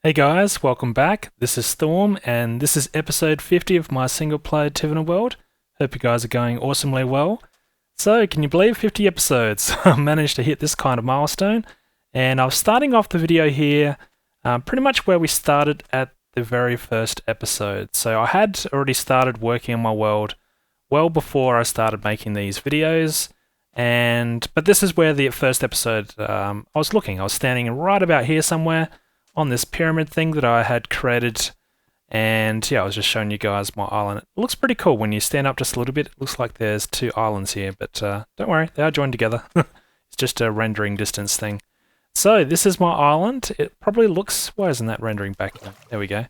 Hey guys, welcome back. This is Storm, and this is episode 50 of my single-player Tiveden world. Hope you guys are going awesomely well. So, can you believe 50 episodes? I managed to hit this kind of milestone, and I was starting off the video here pretty much where we started at the very first episode. So I had already started working on my world well before I started making these videos, but this is where the first episode I was looking. I was standing right about here somewhere on this pyramid thing that I had created, and yeah, I was just showing you guys my island. It looks pretty cool when you stand up just a little bit. It looks like there's two islands here, but don't worry, they are joined together. It's just a rendering distance thing. So this is my island. It probably looks... why isn't that rendering back then? There we go.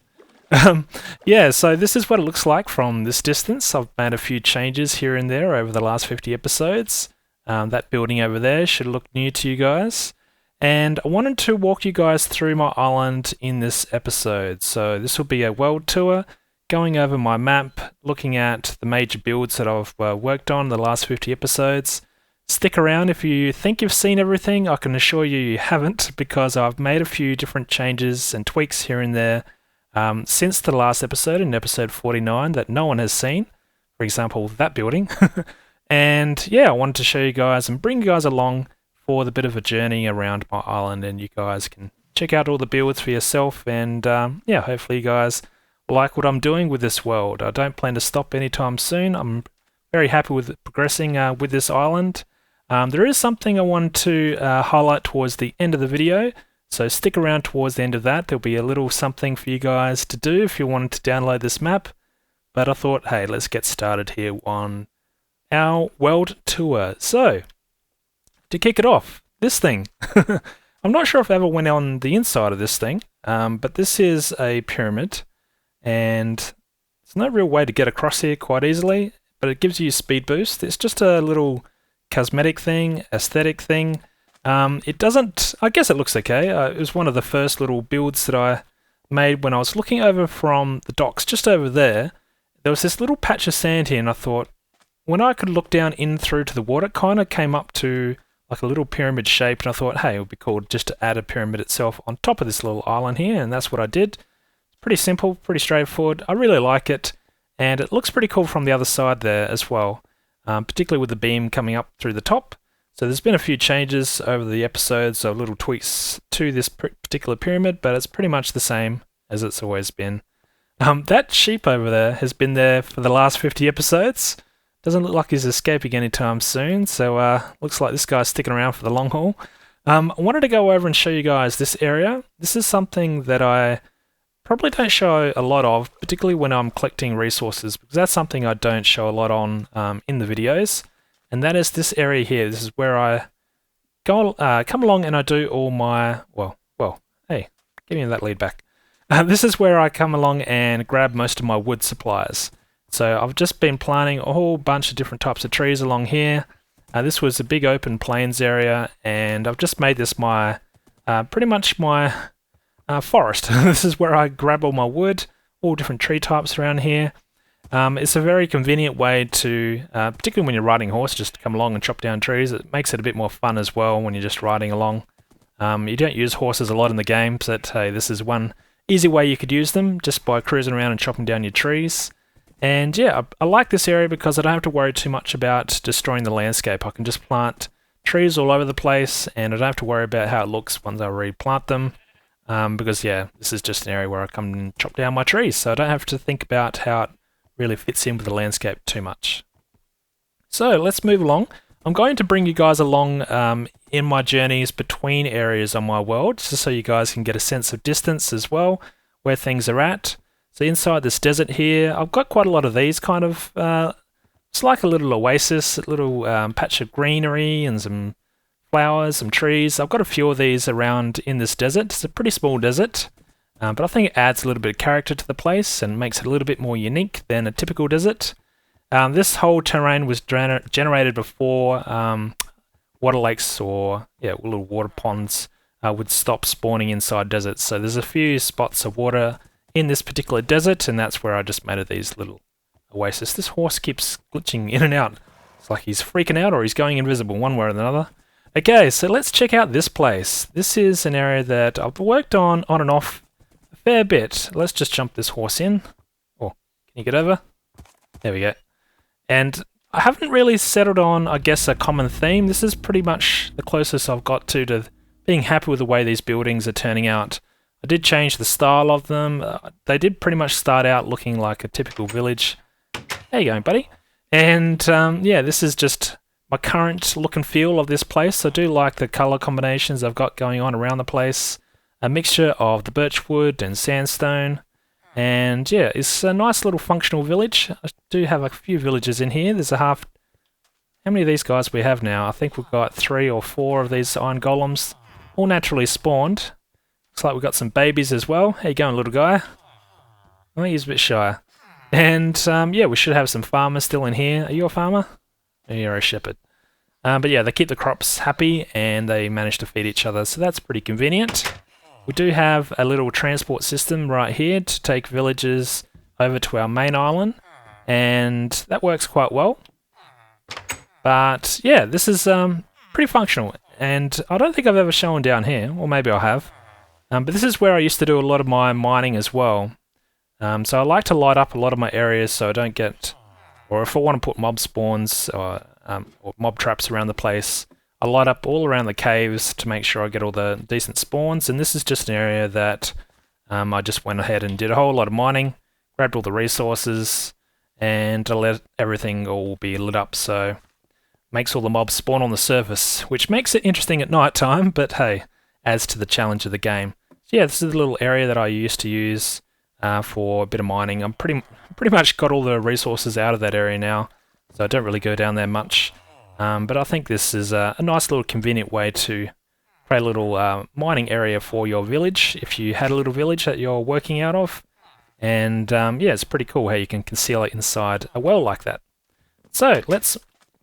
Yeah, so this is what it looks like from this distance. I've made a few changes here and there over the last 50 episodes. That building over there should look new to you guys. And I wanted to walk you guys through my island in this episode. So this will be a world tour, going over my map, looking at the major builds that I've worked on the last 50 episodes. Stick around if you think you've seen everything. I can assure you you haven't, because I've made a few different changes and tweaks here and there since the last episode, in episode 49, that no one has seen. For example, that building. And yeah, I wanted to show you guys and bring you guys along for the bit of a journey around my island, and you guys can check out all the builds for yourself, and yeah, hopefully you guys like what I'm doing with this world. I don't plan to stop anytime soon. I'm very happy with progressing with this island. There is something I want to highlight towards the end of the video, so stick around towards the end of that. There'll be a little something for you guys to do if you wanted to download this map, but I thought, hey, let's get started here on our world tour. So, to kick it off, this thing. I'm not sure if I ever went on the inside of this thing, but this is a pyramid, and there's no real way to get across here quite easily, but it gives you a speed boost. It's just a little cosmetic thing, aesthetic thing. It doesn't... I guess it looks okay. It was one of the first little builds that I made when I was looking over from the docks, just over there. There was this little patch of sand here, and I thought, when I could look down in through to the water, it kind of came up to like a little pyramid shape, and I thought, hey, it would be cool just to add a pyramid itself on top of this little island here, and that's what I did. It's pretty simple, pretty straightforward. I really like it, and it looks pretty cool from the other side there as well, particularly with the beam coming up through the top. So there's been a few changes over the episodes, so little tweaks to this particular pyramid, but it's pretty much the same as it's always been. That sheep over there has been there for the last 50 episodes. Doesn't look like he's escaping anytime soon, so looks like this guy's sticking around for the long haul. I wanted to go over and show you guys this area. This is something that I probably don't show a lot of, particularly when I'm collecting resources, because that's something I don't show a lot on in the videos. And that is this area here. This is where I go, come along and I do all my... well, hey, give me that lead back. This is where I come along and grab most of my wood supplies. So I've just been planting a whole bunch of different types of trees along here. This was a big open plains area, and I've just made this my pretty much my forest. This is where I grab all my wood, all different tree types around here. It's a very convenient way to, particularly when you're riding a horse, just to come along and chop down trees. It makes it a bit more fun as well when you're just riding along. You don't use horses a lot in the game, but hey, this is one easy way you could use them, just by cruising around and chopping down your trees. And yeah, I like this area because I don't have to worry too much about destroying the landscape. I can just plant trees all over the place, and I don't have to worry about how it looks once I replant them. Because yeah, this is just an area where I come and chop down my trees, so I don't have to think about how it really fits in with the landscape too much. So let's move along. I'm going to bring you guys along in my journeys between areas on my world, just so you guys can get a sense of distance as well, where things are at. So inside this desert here, I've got quite a lot of these kind of, it's like a little oasis, a little patch of greenery and some flowers, some trees. I've got a few of these around in this desert. It's a pretty small desert, but I think it adds a little bit of character to the place and makes it a little bit more unique than a typical desert. This whole terrain was generated before water lakes or little water ponds would stop spawning inside deserts. So there's a few spots of water in this particular desert, and that's where I just made these little oasis. This horse keeps glitching in and out. It's like he's freaking out or he's going invisible, one way or another. Okay, so let's check out this place. This is an area that I've worked on and off fair bit. Let's just jump this horse in. Oh, can you get over? There we go. And I haven't really settled on, I guess, a common theme. This is pretty much the closest I've got to being happy with the way these buildings are turning out. I did change the style of them. They did pretty much start out looking like a typical village. There you go, buddy. And yeah, this is just my current look and feel of this place. I do like the colour combinations I've got going on around the place. A mixture of the birchwood and sandstone. And yeah, it's a nice little functional village. I do have a few villagers in here. There's a half... How many of these guys we have now? I think we've got 3 or 4 of these iron golems. All naturally spawned. Looks like we've got some babies as well. How you going, little guy? Oh, he's a bit shy. And yeah, we should have some farmers still in here. Are you a farmer? You're a shepherd. But yeah, they keep the crops happy and they manage to feed each other, so that's pretty convenient. We do have a little transport system right here to take villagers over to our main island, and that works quite well. But yeah, this is pretty functional, and I don't think I've ever shown down here, or maybe I have. But this is where I used to do a lot of my mining as well. So I like to light up a lot of my areas so I don't get, or if I want to put mob spawns or mob traps around the place, I light up all around the caves to make sure I get all the decent spawns. And this is just an area that I just went ahead and did a whole lot of mining, grabbed all the resources, and I let everything all be lit up, so makes all the mobs spawn on the surface, which makes it interesting at night time, but hey, adds to the challenge of the game. So yeah, this is a little area that I used to use for a bit of mining. I'm pretty much got all the resources out of that area now, so I don't really go down there much. But I think this is a nice little convenient way to create a little mining area for your village, if you had a little village that you're working out of. And yeah, it's pretty cool how you can conceal it inside a well like that. So let's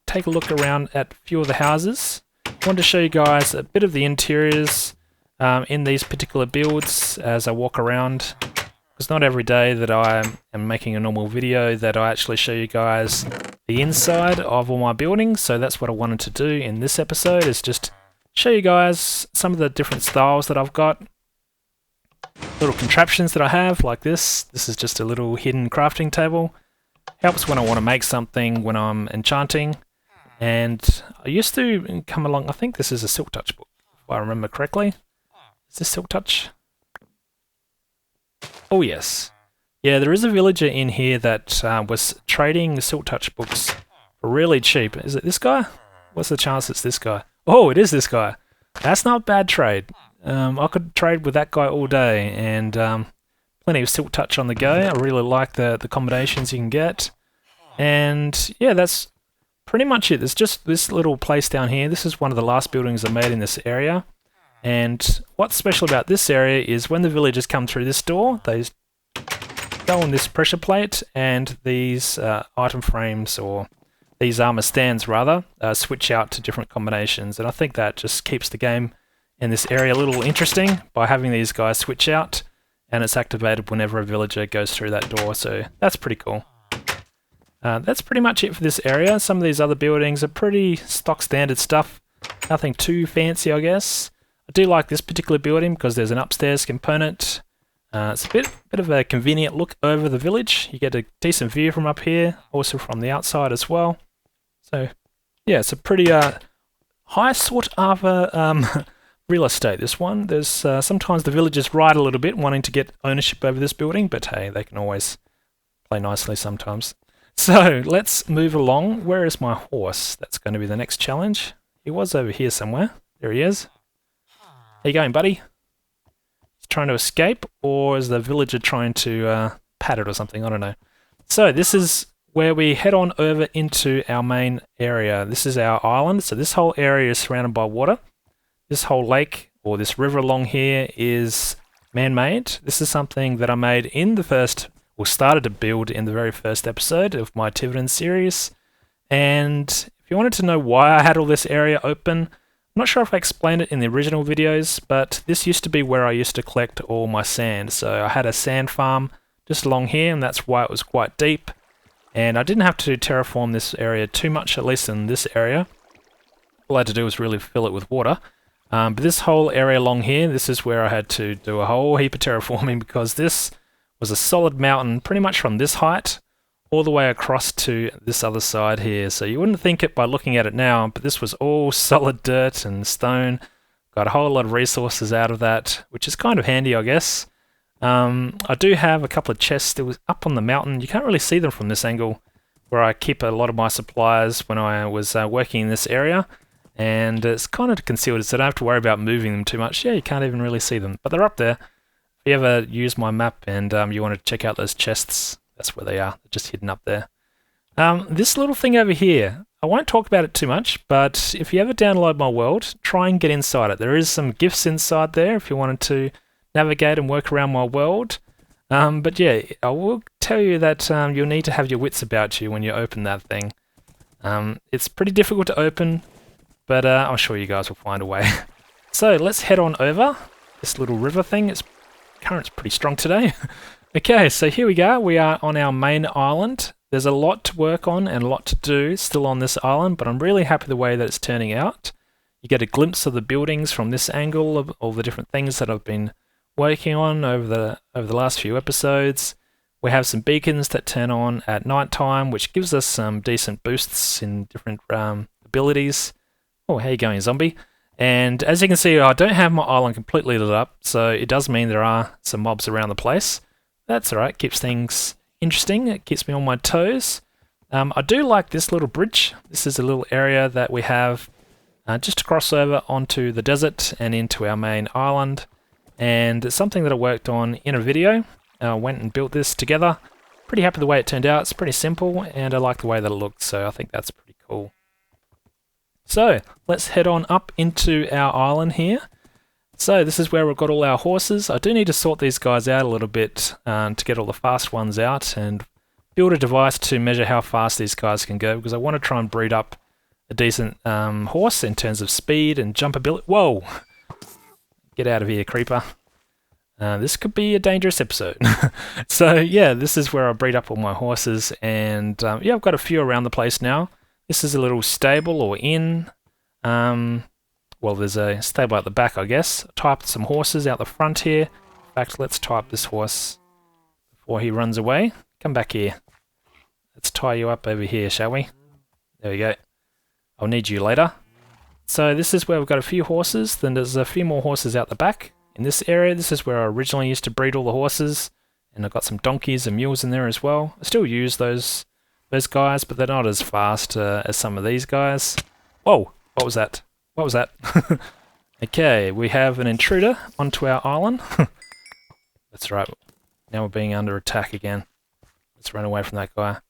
take a look around at a few of the houses. I wanted to show you guys a bit of the interiors in these particular builds as I walk around. It's not every day that I am making a normal video that I actually show you guys the inside of all my buildings, so that's what I wanted to do in this episode, is just show you guys some of the different styles that I've got. Little contraptions that I have, like this. This is just a little hidden crafting table. Helps when I want to make something when I'm enchanting. And I used to come along, I think this is a Silk Touch book, if I remember correctly. Is this Silk Touch? Oh yes. Yeah, there is a villager in here that was trading Silk Touch books for really cheap. Is it this guy? What's the chance it's this guy? Oh, it is this guy. That's not a bad trade. I could trade with that guy all day, and plenty of Silk Touch on the go. I really like the combinations you can get. And yeah, that's pretty much it. There's just this little place down here. This is one of the last buildings I made in this area. And what's special about this area is when the villagers come through this door, they go on this pressure plate, and these item frames, or these armor stands rather, switch out to different combinations. And I think that just keeps the game in this area a little interesting by having these guys switch out, and it's activated whenever a villager goes through that door, so that's pretty cool. That's pretty much it for this area. Some of these other buildings are pretty stock standard stuff, nothing too fancy, I guess. I do like this particular building because there's an upstairs component. It's a bit of a convenient look over the village. You get a decent view from up here, also from the outside as well. So yeah, it's a pretty high sought after real estate, this one. There's sometimes the villagers ride a little bit wanting to get ownership over this building, but hey, they can always play nicely sometimes. So let's move along. Where is my horse? That's going to be the next challenge. He was over here somewhere. There he is. How you going, buddy? He's trying to escape, or is the villager trying to pat it or something? I don't know. So this is where we head on over into our main area. This is our island. So this whole area is surrounded by water. This whole lake, or this river along here, is man-made. This is something that I made in the first, or started to build in the very first episode of my Tiveden series. And if you wanted to know why I had all this area open, I'm not sure if I explained it in the original videos, but this used to be where I used to collect all my sand. So I had a sand farm just along here, and that's why it was quite deep. And I didn't have to terraform this area too much, at least in this area. All I had to do was really fill it with water. But this whole area along here, this is where I had to do a whole heap of terraforming because this was a solid mountain pretty much from this height all the way across to this other side here. So you wouldn't think it by looking at it now, but this was all solid dirt and stone. Got a whole lot of resources out of that, which is kind of handy, I guess. I do have a couple of chests that was up on the mountain. You can't really see them from this angle, where I keep a lot of my supplies when I was working in this area. And it's kind of concealed, so I don't have to worry about moving them too much. Yeah, you can't even really see them, but they're up there. If you ever use my map and you want to check out those chests, that's where they are. They're just hidden up there. This little thing over here, I won't talk about it too much, but if you ever download my world, try and get inside it. There is some gifts inside there if you wanted to navigate and work around my world. But yeah, I will tell you that you'll need to have your wits about you when you open that thing. It's pretty difficult to open, but I'm sure you guys will find a way. So let's head on over this little river thing. Its current's pretty strong today. Okay, so here we go. We are on our main island. There's a lot to work on and a lot to do still on this island, but I'm really happy the way that it's turning out. You get a glimpse of the buildings from this angle of all the different things that I've been working on over the last few episodes. We have some beacons that turn on at night time, which gives us some decent boosts in different abilities. Oh, how you going, zombie? And as you can see, I don't have my island completely lit up, so it does mean there are some mobs around the place. That's alright, keeps things interesting, it keeps me on my toes. I do like this little bridge. This is a little area that we have just to cross over onto the desert and into our main island. And it's something that I worked on in a video. I went and built this together. Pretty happy the way it turned out. It's pretty simple and I like the way that it looked, so I think that's pretty cool. So let's head on up into our island here. So this is where we've got all our horses. I do need to sort these guys out a little bit to get all the fast ones out and build a device to measure how fast these guys can go, because I want to try and breed up a decent horse in terms of speed and jump ability. Whoa! Get out of here, creeper. This could be a dangerous episode. So yeah, this is where I breed up all my horses, and yeah, I've got a few around the place now. This is a little stable or inn. Well, there's a stable at the back, I guess. I typed some horses out the front here. In fact, let's type this horse before he runs away. Come back here. Let's tie you up over here, shall we? There we go. I'll need you later. So this is where we've got a few horses. Then there's a few more horses out the back. In this area, this is where I originally used to breed all the horses. And I've got some donkeys and mules in there as well. I still use those guys, but they're not as fast as some of these guys. Whoa! What was that? What was that? Okay, we have an intruder onto our island. That's right. Now we're being under attack again. Let's run away from that guy.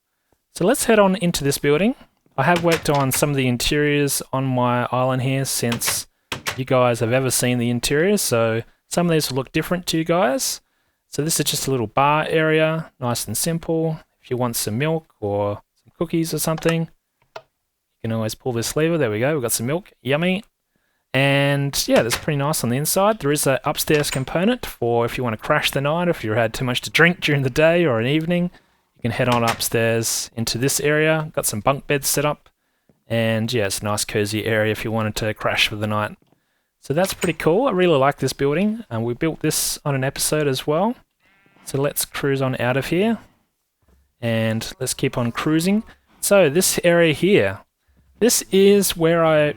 So let's head on into this building. I have worked on some of the interiors on my island here since you guys have ever seen the interiors, so some of these will look different to you guys. So this is just a little bar area, nice and simple. If you want some milk or some cookies or something, you can always pull this lever. There we go, we've got some milk, yummy. And yeah, that's pretty nice on the inside. There is an upstairs component for if you want to crash the night, if you had too much to drink during the day or an evening. You can head on upstairs into this area. Got some bunk beds set up. And yeah, it's a nice cozy area if you wanted to crash for the night. So that's pretty cool. I really like this building. And we built this on an episode as well. So let's cruise on out of here. And let's keep on cruising. So this area here, this is where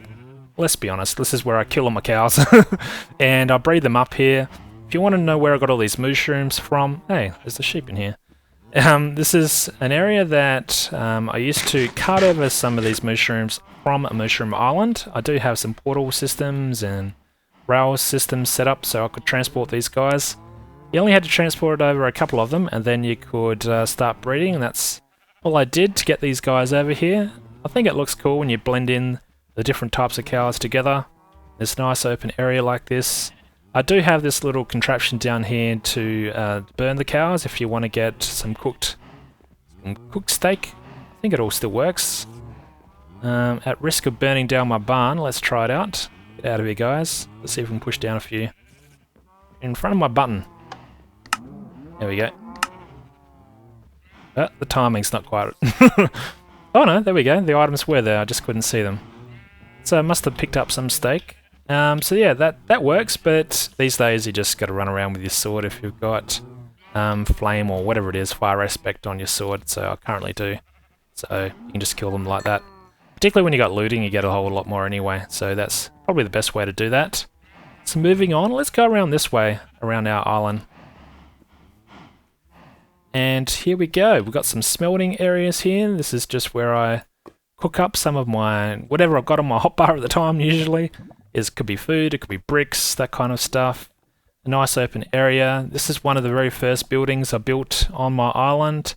let's be honest, this is where I kill all my cows. And I breed them up here. If you want to know where I got all these mushrooms from, hey, there's the sheep in here. This is an area that I used to cart over some of these mushrooms from a mushroom island. I do have some portal systems and rail systems set up so I could transport these guys. You only had to transport over a couple of them and then you could start breeding, and that's all I did to get these guys over here. I think it looks cool when you blend in the different types of cows together. This nice open area like this. I do have this little contraption down here to burn the cows if you want to get some cooked steak. I think it all still works. At risk of burning down my barn, let's try it out. Get out of here, guys. Let's see if we can push down a few. In front of my button. There we go. The timing's not quite... Oh no, there we go. The items were there, I just couldn't see them. So I must have picked up some steak. So yeah, that works, but these days you just got to run around with your sword if you've got flame or whatever it is, fire aspect on your sword, so I currently do. So you can just kill them like that. Particularly when you got looting, you get a whole lot more anyway, so that's probably the best way to do that. So moving on, let's go around this way, around our island. And here we go, we've got some smelting areas here. This is just where I cook up some of my, whatever I've got on my hotbar at the time usually. It could be food, it could be bricks, that kind of stuff. A nice open area. This is one of the very first buildings I built on my island.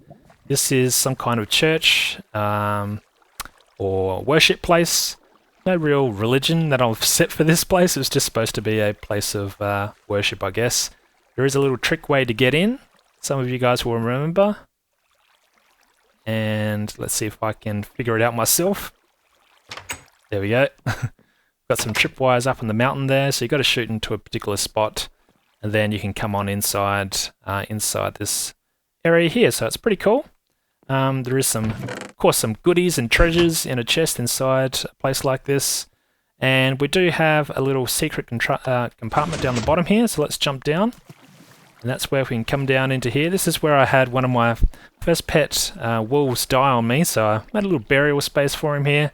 This is some kind of church or worship place. No real religion that I've set for this place. It was just supposed to be a place of worship, I guess. There is a little trick way to get in. Some of you guys will remember. And let's see if I can figure it out myself. There we go. Got some tripwires up in the mountain there, so you've got to shoot into a particular spot, and then you can come on inside this area here. So it's pretty cool. There is of course, some goodies and treasures in a chest inside a place like this, and we do have a little secret compartment down the bottom here. So let's jump down, and that's where we can come down into here. This is where I had one of my first pet wolves die on me, so I made a little burial space for him here.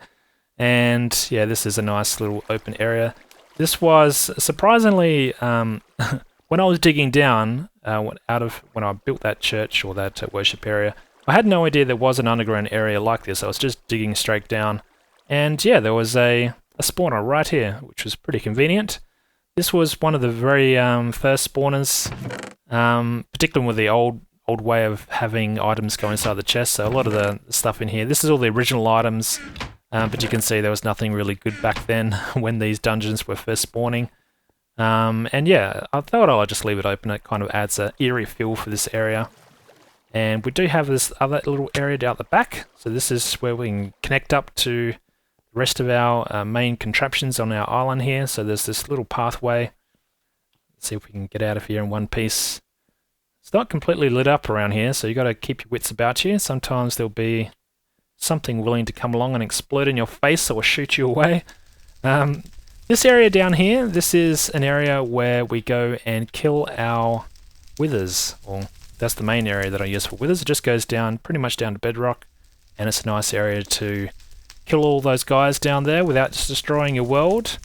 And yeah, this is a nice little open area. This was surprisingly, when I was digging down, when I built that church or that worship area, I had no idea there was an underground area like this. I was just digging straight down, and yeah, there was a spawner right here, which was pretty convenient. This was one of the very first spawners, particularly with the old way of having items go inside the chest. So a lot of the stuff in here, this is all the original items. But you can see there was nothing really good back then when these dungeons were first spawning. And yeah, I thought I'll just leave it open. It kind of adds an eerie feel for this area. And we do have this other little area down the back. So this is where we can connect up to the rest of our main contraptions on our island here. So there's this little pathway. Let's see if we can get out of here in one piece. It's not completely lit up around here, so you got to keep your wits about you. Sometimes there'll be something willing to come along and explode in your face or shoot you away. This area down here, this is an area where we go and kill our withers. Well, that's the main area that I use for withers. It just goes down, pretty much down to bedrock, and it's a nice area to kill all those guys down there without just destroying your world.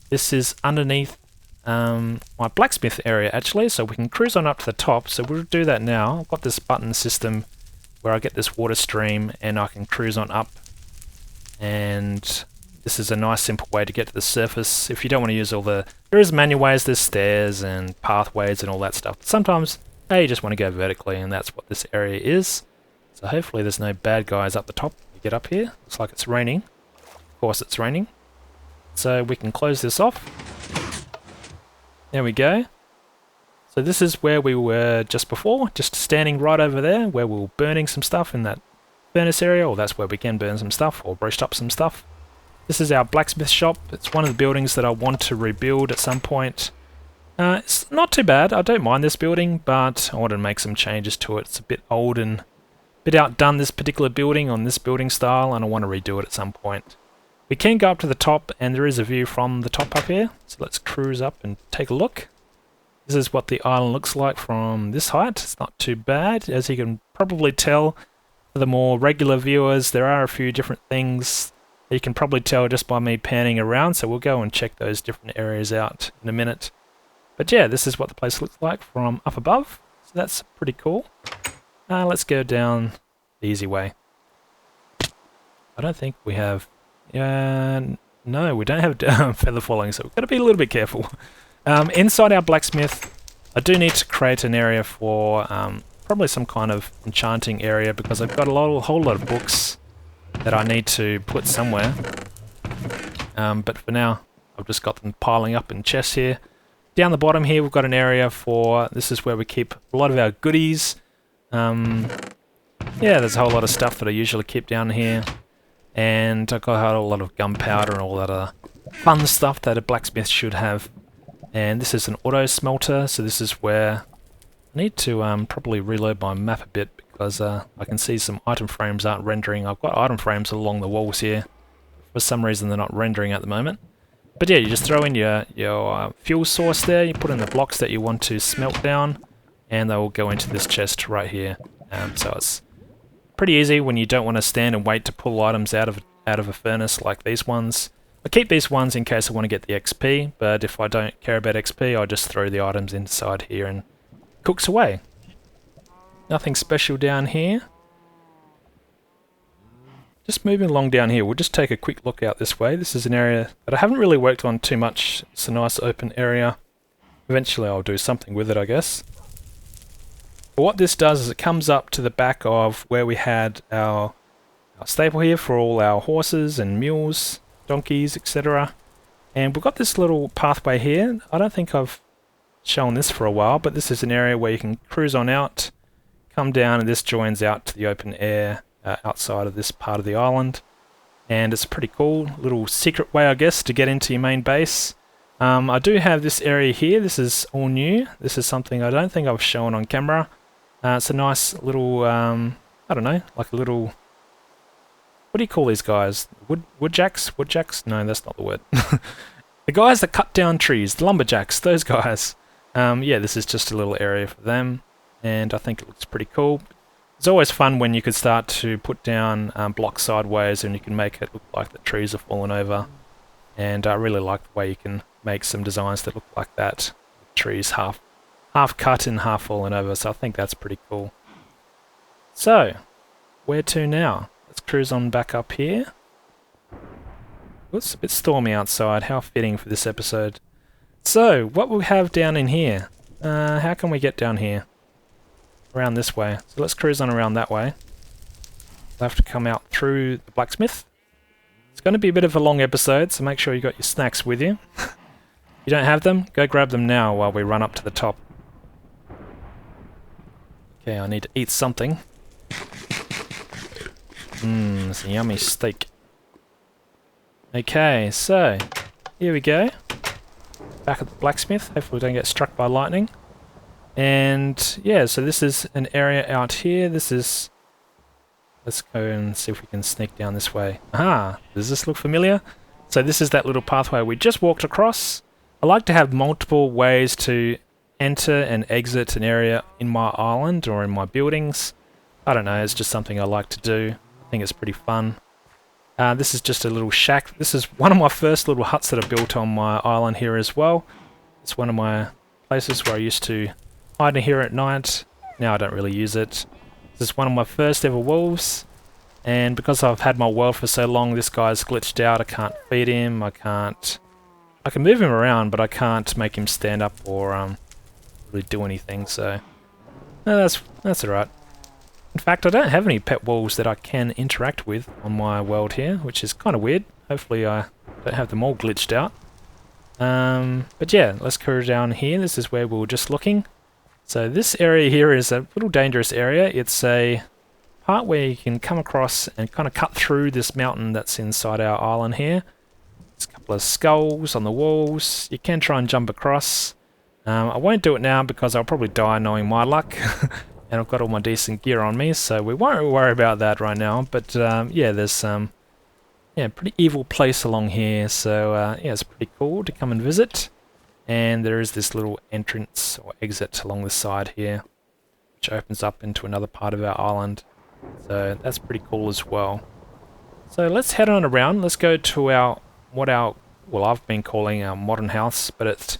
This is underneath my blacksmith area actually, so we can cruise on up to the top. So we'll do that now. I've got this button system where I get this water stream and I can cruise on up, and this is a nice simple way to get to the surface. If you don't want to use all there is manual ways, there's stairs and pathways and all that stuff. But sometimes, hey, you just want to go vertically, and that's what this area is. So hopefully there's no bad guys up the top. You get up here, looks like it's raining. Of course it's raining. So we can close this off. There we go. So this is where we were just before, just standing right over there, where we were burning some stuff in that furnace area, or that's where we can burn some stuff, or roast up some stuff. This is our blacksmith shop. It's one of the buildings that I want to rebuild at some point. It's not too bad, I don't mind this building, but I wanted to make some changes to it. It's a bit old and a bit outdone, this particular building, on this building style, and I want to redo it at some point. We can go up to the top, and there is a view from the top up here, so let's cruise up and take a look. This is what the island looks like from this height. It's not too bad. As you can probably tell, for the more regular viewers, there are a few different things that you can probably tell just by me panning around, so we'll go and check those different areas out in a minute. But yeah, this is what the place looks like from up above, so that's pretty cool. Let's go down the easy way. I don't think we have... no, we don't have feather falling, so we've got to be a little bit careful. Inside our blacksmith, I do need to create an area for probably some kind of enchanting area, because I've got a whole lot of books that I need to put somewhere. But for now, I've just got them piling up in chests here. Down the bottom here, we've got an area for, this is where we keep a lot of our goodies. Yeah, there's a whole lot of stuff that I usually keep down here. And I've got a lot of gunpowder and all that other fun stuff that a blacksmith should have. And this is an auto smelter, so this is where I need to probably reload my map a bit, because I can see some item frames aren't rendering. I've got item frames along the walls here. For some reason they're not rendering at the moment. But yeah, you just throw in your fuel source there, you put in the blocks that you want to smelt down, and they will go into this chest right here. So it's pretty easy when you don't want to stand and wait to pull items out of a furnace like these ones. I keep these ones in case I want to get the XP, but if I don't care about XP, I just throw the items inside here and cooks away. Nothing special down here. Just moving along down here, we'll just take a quick look out this way. This is an area that I haven't really worked on too much. It's a nice open area. Eventually I'll do something with it, I guess. But what this does is it comes up to the back of where we had our stable here for all our horses and mules, donkeys, etc. And we've got this little pathway here. I don't think I've shown this for a while, but this is an area where you can cruise on out, come down, and this joins out to the open air outside of this part of the island. And it's a pretty cool little secret way, I guess, to get into your main base. I do have this area here. This is all new. This is something I don't think I've shown on camera. It's a nice little, I don't know, like a little, what do you call these guys? Woodjacks? Woodjacks? No, that's not the word. The guys that cut down trees, the lumberjacks, those guys. Yeah, this is just a little area for them, and I think it looks pretty cool. It's always fun when you could start to put down blocks sideways and you can make it look like the trees are falling over. And I really like the way you can make some designs that look like that. Trees half cut and half falling over, so I think that's pretty cool. So, where to now? Let's cruise on back up here. It's a bit stormy outside, how fitting for this episode. So, what we have down in here? How can we get down here? Around this way. So let's cruise on around that way. We'll have to come out through the blacksmith. It's going to be a bit of a long episode, so make sure you got your snacks with you. If you don't have them, go grab them now while we run up to the top. Okay, I need to eat something. It's a yummy steak. Okay, so here we go. Back at the blacksmith. Hopefully we don't get struck by lightning. And yeah, so this is an area out here. This is... Let's go and see if we can sneak down this way. Aha! Does this look familiar? So this is that little pathway we just walked across. I like to have multiple ways to enter and exit an area in my island or in my buildings. I don't know, it's just something I like to do. I think it's pretty fun. This is just a little shack. This is one of my first little huts that I built on my island here as well. It's one of my places where I used to hide in here at night. Now I don't really use it. This is one of my first ever wolves, and because I've had my world for so long, this guy's glitched out. I can't feed him, I can move him around, but I can't make him stand up or really do anything, so that's alright. In fact, I don't have any pet wolves that I can interact with on my world here, which is kind of weird. Hopefully I don't have them all glitched out. But yeah, let's go down here. This is where we were just looking. So this area here is a little dangerous area. It's a part where you can come across and kind of cut through this mountain that's inside our island here. There's a couple of skulls on the walls. You can try and jump across. I won't do it now because I'll probably die knowing my luck. And I've got all my decent gear on me, so we won't worry about that right now. But yeah, there's some pretty evil place along here, so yeah, it's pretty cool to come and visit. And there is this little entrance or exit along the side here, which opens up into another part of our island. So that's pretty cool as well. So let's head on around. Let's go to well, I've been calling our modern house, but a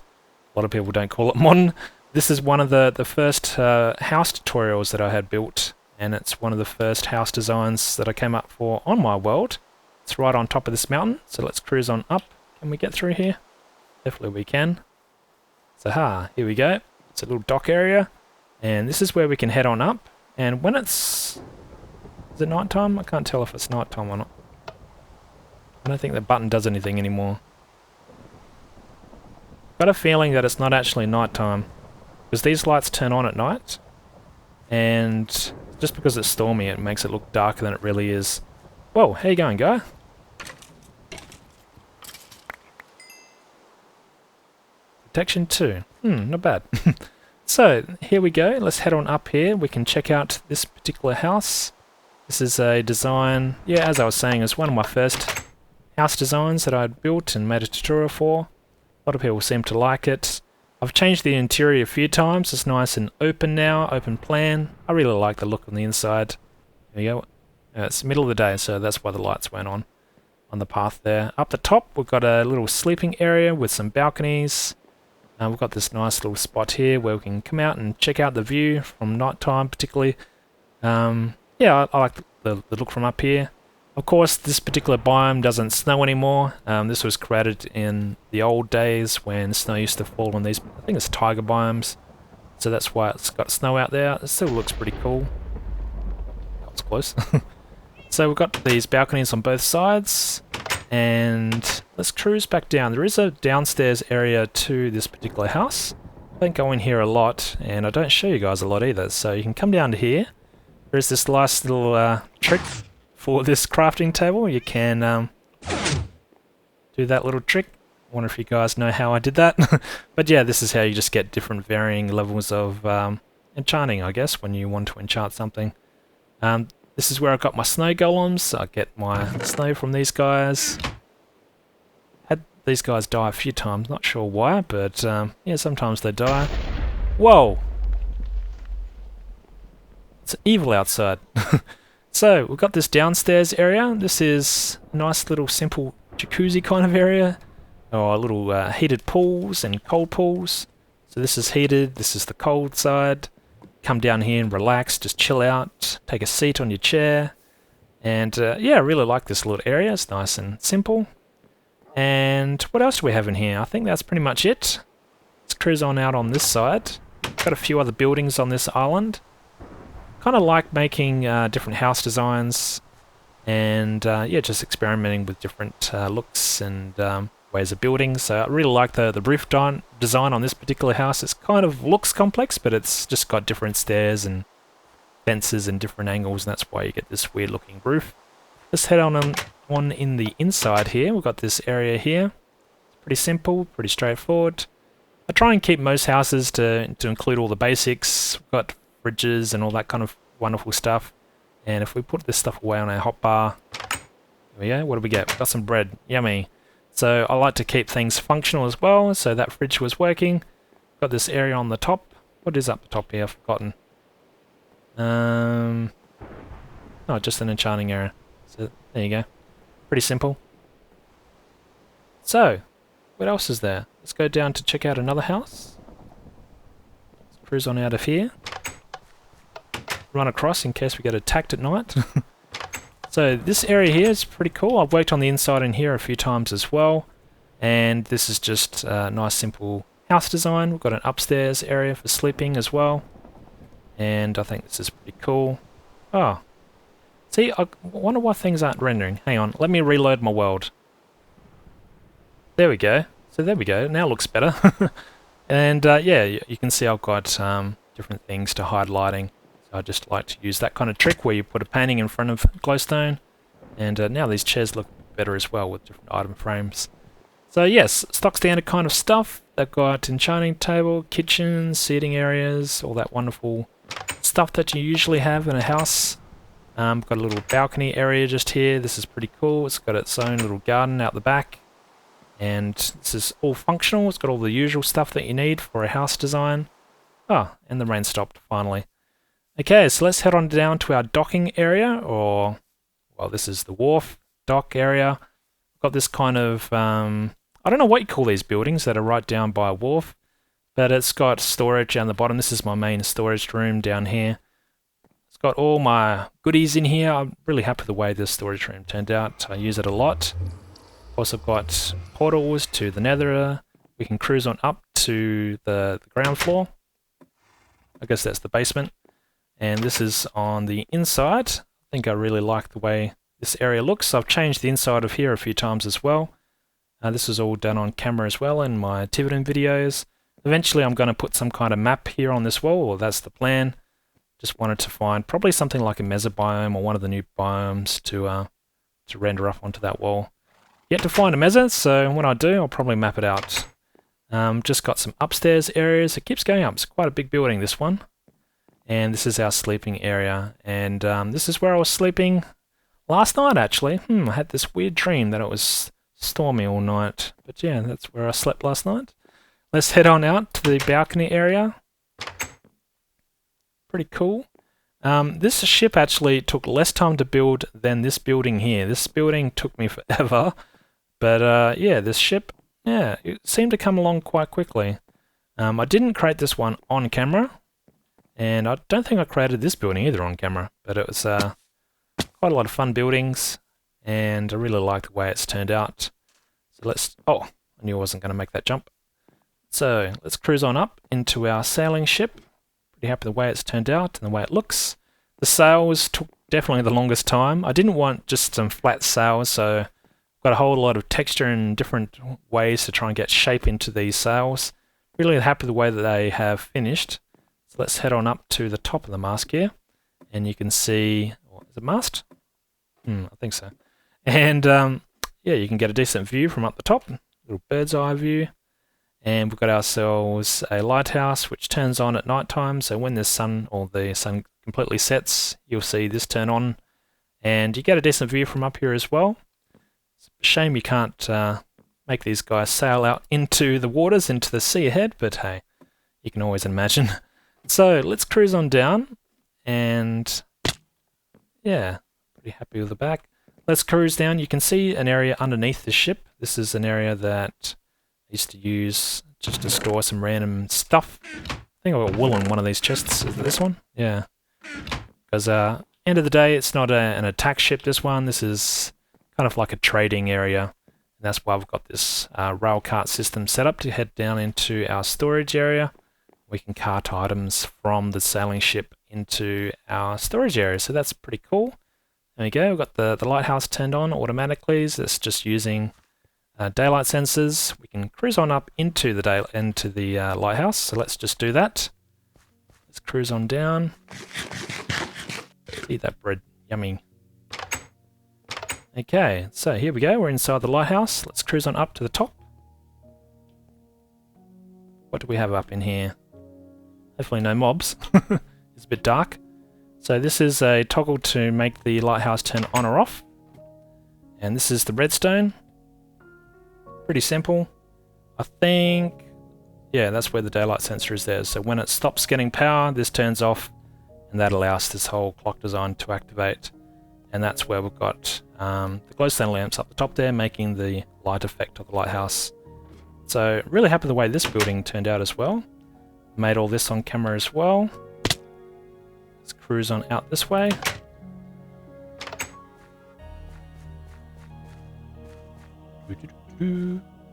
lot of people don't call it modern. This is one of the first house tutorials that I had built, and it's one of the first house designs that I came up for on my world. It's right on top of this mountain, so let's cruise on up. Can we get through here? Definitely we can. So here we go. It's a little dock area, and this is where we can head on up. And when is it night time? I can't tell if it's night time or not. I don't think the button does anything anymore. Got a feeling that it's not actually night time, because these lights turn on at night, and just because it's stormy it makes it look darker than it really is. Whoa, how you going, guy? Protection 2. Not bad. So, here we go. Let's head on up here. We can check out this particular house. This is a design, yeah, as I was saying, it's one of my first house designs that I'd built and made a tutorial for. A lot of people seem to like it. I've changed the interior a few times. It's nice and open now, open plan. I really like the look on the inside. There you go. It's the middle of the day, so that's why the lights went on the path there. Up the top, we've got a little sleeping area with some balconies. We've got this nice little spot here where we can come out and check out the view from night time particularly. Yeah, I like the look from up here. Of course, this particular biome doesn't snow anymore. This was created in the old days when snow used to fall on these, I think it's tiger biomes. So that's why it's got snow out there. It still looks pretty cool. That was close. So we've got these balconies on both sides. And let's cruise back down. There is a downstairs area to this particular house. I don't go in here a lot, and I don't show you guys a lot either. So you can come down to here. There's this nice little trick for this crafting table. You can do that little trick. I wonder if you guys know how I did that. But yeah, this is how you just get different varying levels of enchanting, I guess, when you want to enchant something. This is where I got my snow golems. I get my snow from these guys. Had these guys die a few times, not sure why, but yeah, sometimes they die. Whoa! It's evil outside. So, we've got this downstairs area. This is a nice little simple jacuzzi kind of area. Or little heated pools and cold pools. So this is heated, this is the cold side. Come down here and relax, just chill out, take a seat on your chair. And yeah, I really like this little area. It's nice and simple. And what else do we have in here? I think that's pretty much it. Let's cruise on out on this side. Got a few other buildings on this island. Kind of like making different house designs. And yeah, just experimenting with different looks and ways of building. So I really like the roof design on this particular house. It's kind of looks complex, but it's just got different stairs and fences and different angles, and that's why you get this weird looking roof. Let's head on in the inside here. We've got this area here. It's pretty simple, pretty straightforward. I try and keep most houses to include all the basics. We've got fridges and all that kind of wonderful stuff. And if we put this stuff away on our hotbar, there we go. What do we get? We've got some bread. Yummy. So I like to keep things functional as well, so that fridge was working. Got this area on the top. What is up the top here? I've forgotten. No, just an enchanting area. So there you go. Pretty simple. So, what else is there? Let's go down to check out another house. Let's cruise on out of here. Run across in case we get attacked at night. So this area here is pretty cool. I've worked on the inside in here a few times as well. And this is just a nice simple house design. We've got an upstairs area for sleeping as well. And I think this is pretty cool. Oh. See, I wonder why things aren't rendering. Hang on, let me reload my world. There we go. So there we go. Now it looks better. And yeah, you can see I've got different things to hide lighting. I just like to use that kind of trick where you put a painting in front of glowstone, and now these chairs look better as well with different item frames. So yes, stock standard kind of stuff. They've got enchanting table, kitchen, seating areas, all that wonderful stuff that you usually have in a house. Got a little balcony area just here. This is pretty cool. It's got its own little garden out the back, and this is all functional. It's got all the usual stuff that you need for a house design. Oh, and the rain stopped finally. Okay, so let's head on down to our docking area, or, well, this is the wharf dock area. We've got this kind of, I don't know what you call these buildings that are right down by a wharf, but it's got storage down the bottom. This is my main storage room down here. It's got all my goodies in here. I'm really happy with the way this storage room turned out. I use it a lot. Of course, I've got portals to the Nether. We can cruise on up to the ground floor. I guess that's the basement. And this is on the inside. I think I really like the way this area looks. I've changed the inside of here a few times as well. This is all done on camera as well in my Tiveden videos. Eventually I'm going to put some kind of map here on this wall, or that's the plan. Just wanted to find probably something like a mesobiome or one of the new biomes to render up onto that wall. Yet to find a mesa, so when I do, I'll probably map it out. Just got some upstairs areas. It keeps going up. It's quite a big building, this one. And this is our sleeping area, and this is where I was sleeping last night actually. I had this weird dream that it was stormy all night. But yeah, that's where I slept last night. Let's head on out to the balcony area. Pretty cool. This ship actually took less time to build than this building here. This building took me forever. But yeah, this ship, yeah, it seemed to come along quite quickly. I didn't create this one on camera. And I don't think I created this building either on camera. But it was quite a lot of fun buildings. And I really like the way it's turned out. So let's... Oh, I knew I wasn't going to make that jump. So let's cruise on up into our sailing ship. Pretty happy the way it's turned out and the way it looks. The sails took definitely the longest time. I didn't want just some flat sails, so I've got a whole lot of texture and different ways to try and get shape into these sails. Really happy the way that they have finished. So let's head on up to the top of the mast here, and you can see, oh, is it mast? I think so. And yeah, you can get a decent view from up the top, little bird's eye view. And we've got ourselves a lighthouse which turns on at night time, so when the sun completely sets, you'll see this turn on, and you get a decent view from up here as well. It's a shame you can't make these guys sail out into the waters, into the sea ahead, but hey, you can always imagine. So let's cruise on down, and yeah, pretty happy with the back. Let's cruise down. You can see an area underneath the ship. This is an area that I used to use just to store some random stuff. I think I've got wool in one of these chests. Is it this one? Yeah. Because end of the day, it's not an attack ship, this one. This is kind of like a trading area. And that's why we've got this rail cart system set up to head down into our storage area. We can cart items from the sailing ship into our storage area. So that's pretty cool. There we go. We've got the lighthouse turned on automatically. So it's just using daylight sensors. We can cruise on up into the lighthouse, so let's just do that. Let's cruise on down. Eat that bread, yummy. Okay, so here we go, we're inside the lighthouse. Let's cruise on up to the top. What do we have up in here? Hopefully no mobs. It's a bit dark. So this is a toggle to make the lighthouse turn on or off. And this is the redstone. Pretty simple. I think, yeah, that's where the daylight sensor is there. So when it stops getting power, this turns off, and that allows this whole clock design to activate. And that's where we've got the glowstone lamps up the top there, making the light effect of the lighthouse. So really happy the way this building turned out as well. Made all this on camera as well. Let's cruise on out this way.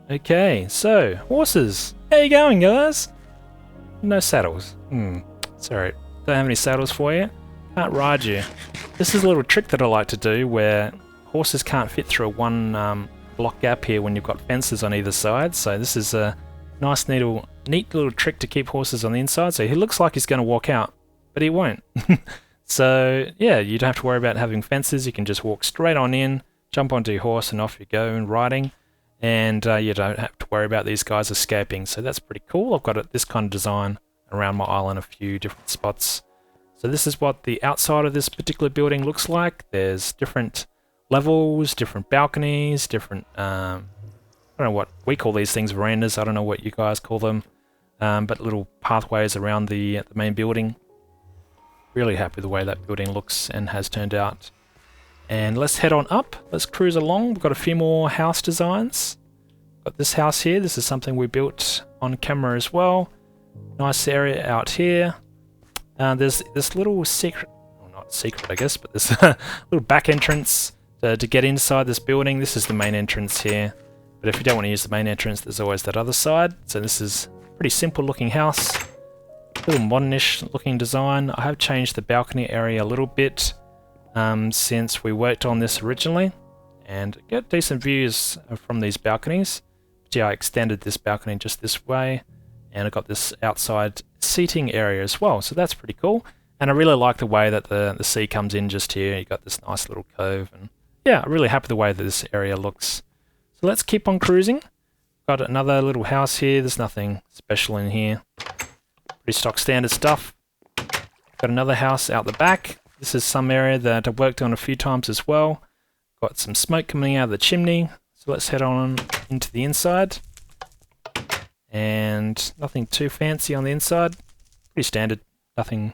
Okay, so horses. How you going, guys? No saddles. Sorry, don't have any saddles for you. Can't ride you. This is a little trick that I like to do where horses can't fit through a one block gap here when you've got fences on either side. So this is a nice, neat little trick to keep horses on the inside. So he looks like he's going to walk out, but he won't. So yeah, you don't have to worry about having fences. You can just walk straight on in, jump onto your horse, and off you go and riding. And you don't have to worry about these guys escaping. So that's pretty cool. I've got this kind of design around my island, a few different spots. So this is what the outside of this particular building looks like. There's different levels, different balconies, different, I don't know what we call these things, verandas. I don't know what you guys call them. But little pathways around the main building. Really happy the way that building looks and has turned out. And let's head on up. Let's cruise along. We've got a few more house designs. Got this house here. This is something we built on camera as well. Nice area out here. There's this little secret, well, not secret I guess, but this little back entrance to get inside this building. This is the main entrance here. But if you don't want to use the main entrance, there's always that other side. So this is a pretty simple looking house. A little modernish looking design. I have changed the balcony area a little bit. Since we worked on this originally, and get decent views from these balconies. But yeah, I extended this balcony just this way, and I got this outside seating area as well, so that's pretty cool. And I really like the way that the sea comes in just here. You got this nice little cove, and yeah, I'm really happy the way that this area looks. So let's keep on cruising. Got another little house here. There's nothing special in here. Pretty stock standard stuff. Got another house out the back. This is some area that I've worked on a few times as well. Got some smoke coming out of the chimney, so let's head on into the inside. And nothing too fancy on the inside, pretty standard, nothing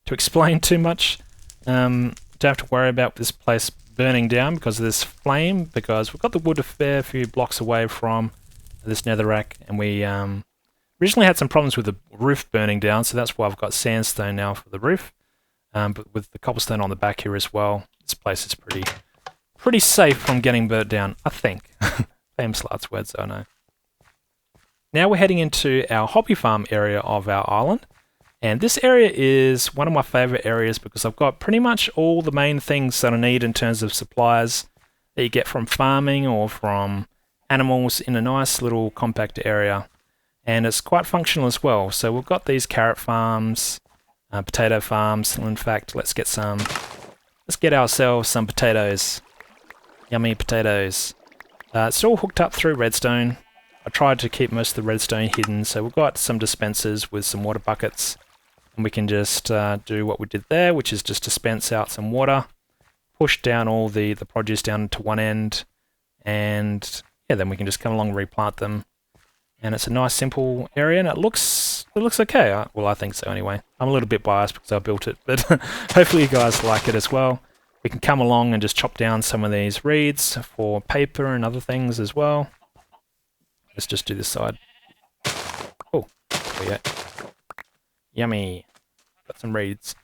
to explain too much. Don't have to worry about this place burning down because of this flame, because we've got the wood a fair few blocks away from this netherrack, and we originally had some problems with the roof burning down, so that's why I've got sandstone now for the roof. But with the cobblestone on the back here as well, this place is pretty safe from getting burnt down, I think. Famous last words, I know. Now we're heading into our hobby farm area of our island, and this area is one of my favourite areas because I've got pretty much all the main things that I need in terms of supplies that you get from farming or from animals in a nice little compact area, and it's quite functional as well. So we've got these carrot farms, potato farms. In fact, let's get ourselves some potatoes. Yummy potatoes. It's all hooked up through redstone. I tried to keep most of the redstone hidden, so we've got some dispensers with some water buckets, and we can just do what we did there, which is just dispense out some water, push down all the produce down to one end, and yeah, then we can just come along and replant them. And it's a nice simple area, and it looks okay. Well, I think so anyway. I'm a little bit biased because I built it, but hopefully you guys like it as well. We can come along and just chop down some of these reeds for paper and other things as well. Let's just do this side. Oh, there we go. Yummy. Got some reeds.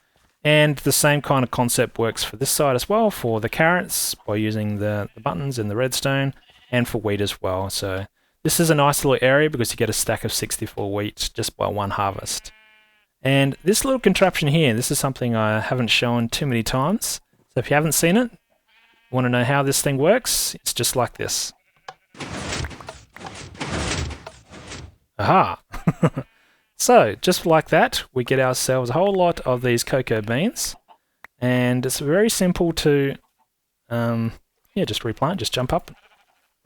And the same kind of concept works for this side as well, for the carrots, by using the buttons and the redstone, and for wheat as well. So this is a nice little area because you get a stack of 64 wheat just by one harvest. And this little contraption here, this is something I haven't shown too many times. So if you haven't seen it, want to know how this thing works, it's just like this. Aha! So, just like that, we get ourselves a whole lot of these cocoa beans. And it's very simple to, just replant, just jump up,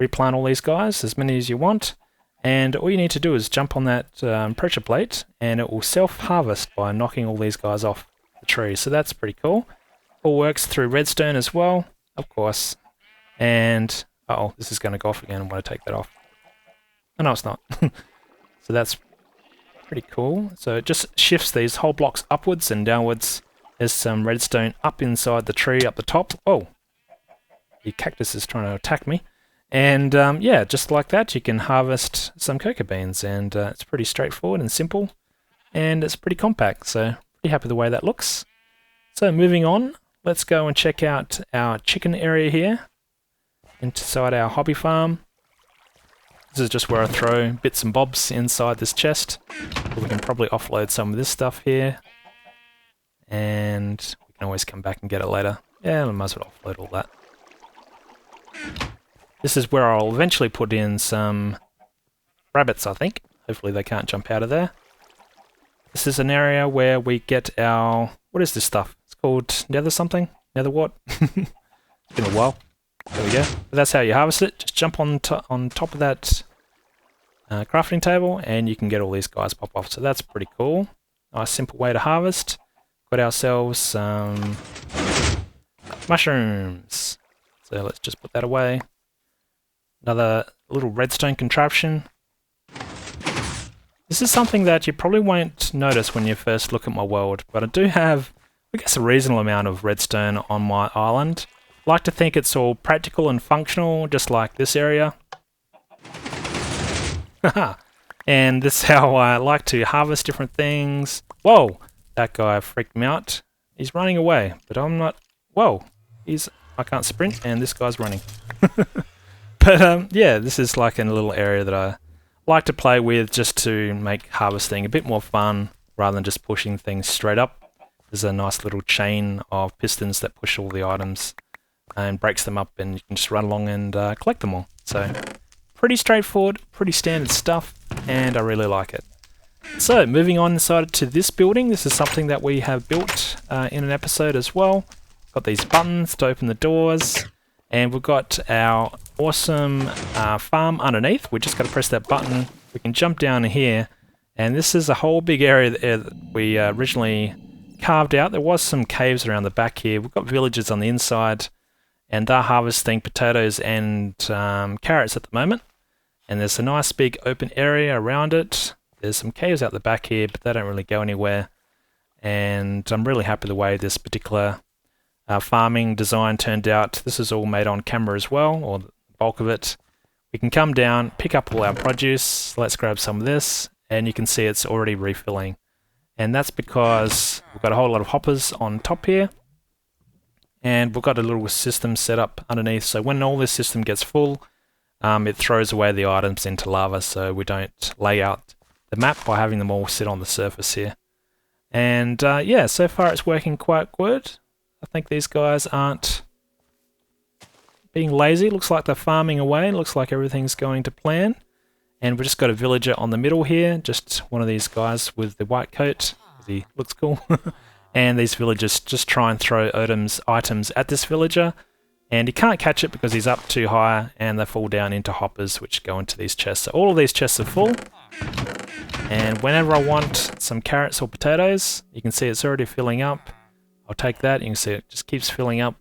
replant all these guys, as many as you want. And all you need to do is jump on that pressure plate, and it will self-harvest by knocking all these guys off the tree. So that's pretty cool. All works through redstone as well, of course. And, uh-oh, this is going to go off again. I want to take that off. Oh, no, it's not. So that's pretty cool. So it just shifts these whole blocks upwards and downwards. There's some redstone up inside the tree up the top. Oh, the cactus is trying to attack me. And yeah, just like that, you can harvest some cocoa beans. And it's pretty straightforward and simple. And it's pretty compact. So pretty happy the way that looks. So moving on, let's go and check out our chicken area here inside our hobby farm. This is just where I throw bits and bobs inside this chest. We can probably offload some of this stuff here. And we can always come back and get it later. Yeah, I might as well offload all that. This is where I'll eventually put in some rabbits, I think. Hopefully they can't jump out of there. This is an area where we get our... What is this stuff? It's called nether something? Nether what? It's been a while. There we go. But that's how you harvest it. Just jump on top of that crafting table, and you can get all these guys pop off. So that's pretty cool. Nice simple way to harvest. Got ourselves some mushrooms. So let's just put that away. Another little redstone contraption. This is something that you probably won't notice when you first look at my world, but I do have, I guess, a reasonable amount of redstone on my island. I like to think it's all practical and functional, just like this area. And this is how I like to harvest different things. Whoa! That guy freaked me out. He's running away, but I'm not... Whoa! I can't sprint, and this guy's running. But yeah, this is like a little area that I like to play with just to make harvesting a bit more fun rather than just pushing things straight up. There's a nice little chain of pistons that push all the items and breaks them up, and you can just run along and collect them all. So pretty straightforward, pretty standard stuff, and I really like it. So moving on inside to this building, this is something that we have built in an episode as well. Got these buttons to open the doors, and we've got our awesome farm underneath. We just got to press that button. We can jump down here, and this is a whole big area that we originally carved out. There was some caves around the back here. We've got villages on the inside, and they're harvesting potatoes and carrots at the moment. And there's a nice big open area around it. There's some caves out the back here, but they don't really go anywhere. And I'm really happy the way this particular farming design turned out. This is all made on camera as well, or the bulk of it. We can come down, pick up all our produce. Let's grab some of this, and you can see it's already refilling. And that's because we've got a whole lot of hoppers on top here. And we've got a little system set up underneath, so when all this system gets full, it throws away the items into lava, so we don't lay out the map by having them all sit on the surface here. And yeah, so far it's working quite good. I think these guys aren't being lazy. Looks like they're farming away. Looks like everything's going to plan. And we've just got a villager on the middle here, just one of these guys with the white coat. He looks cool. And these villagers just try and throw items at this villager. And he can't catch it because he's up too high, and they fall down into hoppers, which go into these chests. So all of these chests are full. And whenever I want some carrots or potatoes, you can see it's already filling up. I'll take that. You can see it just keeps filling up.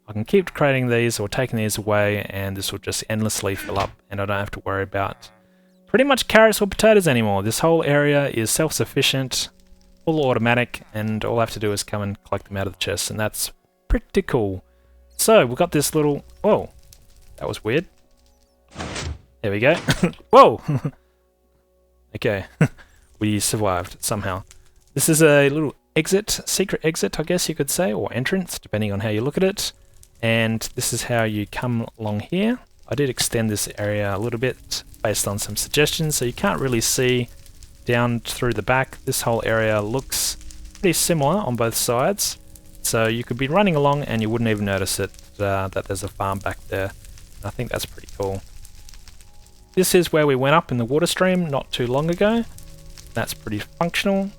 I can keep creating these or taking these away, and this will just endlessly fill up, and I don't have to worry about pretty much carrots or potatoes anymore. This whole area is self-sufficient, all automatic, and all I have to do is come and collect them out of the chest, and that's pretty cool. So we've got this little... Whoa, that was weird. There we go. Whoa! Okay, we survived somehow. This is a little exit, secret exit, I guess you could say, or entrance, depending on how you look at it. And this is how you come along here. I did extend this area a little bit based on some suggestions, so you can't really see down through the back. This whole area looks pretty similar on both sides. So you could be running along and you wouldn't even notice it, that there's a farm back there. I think that's pretty cool. This is where we went up in the water stream not too long ago. That's pretty functional.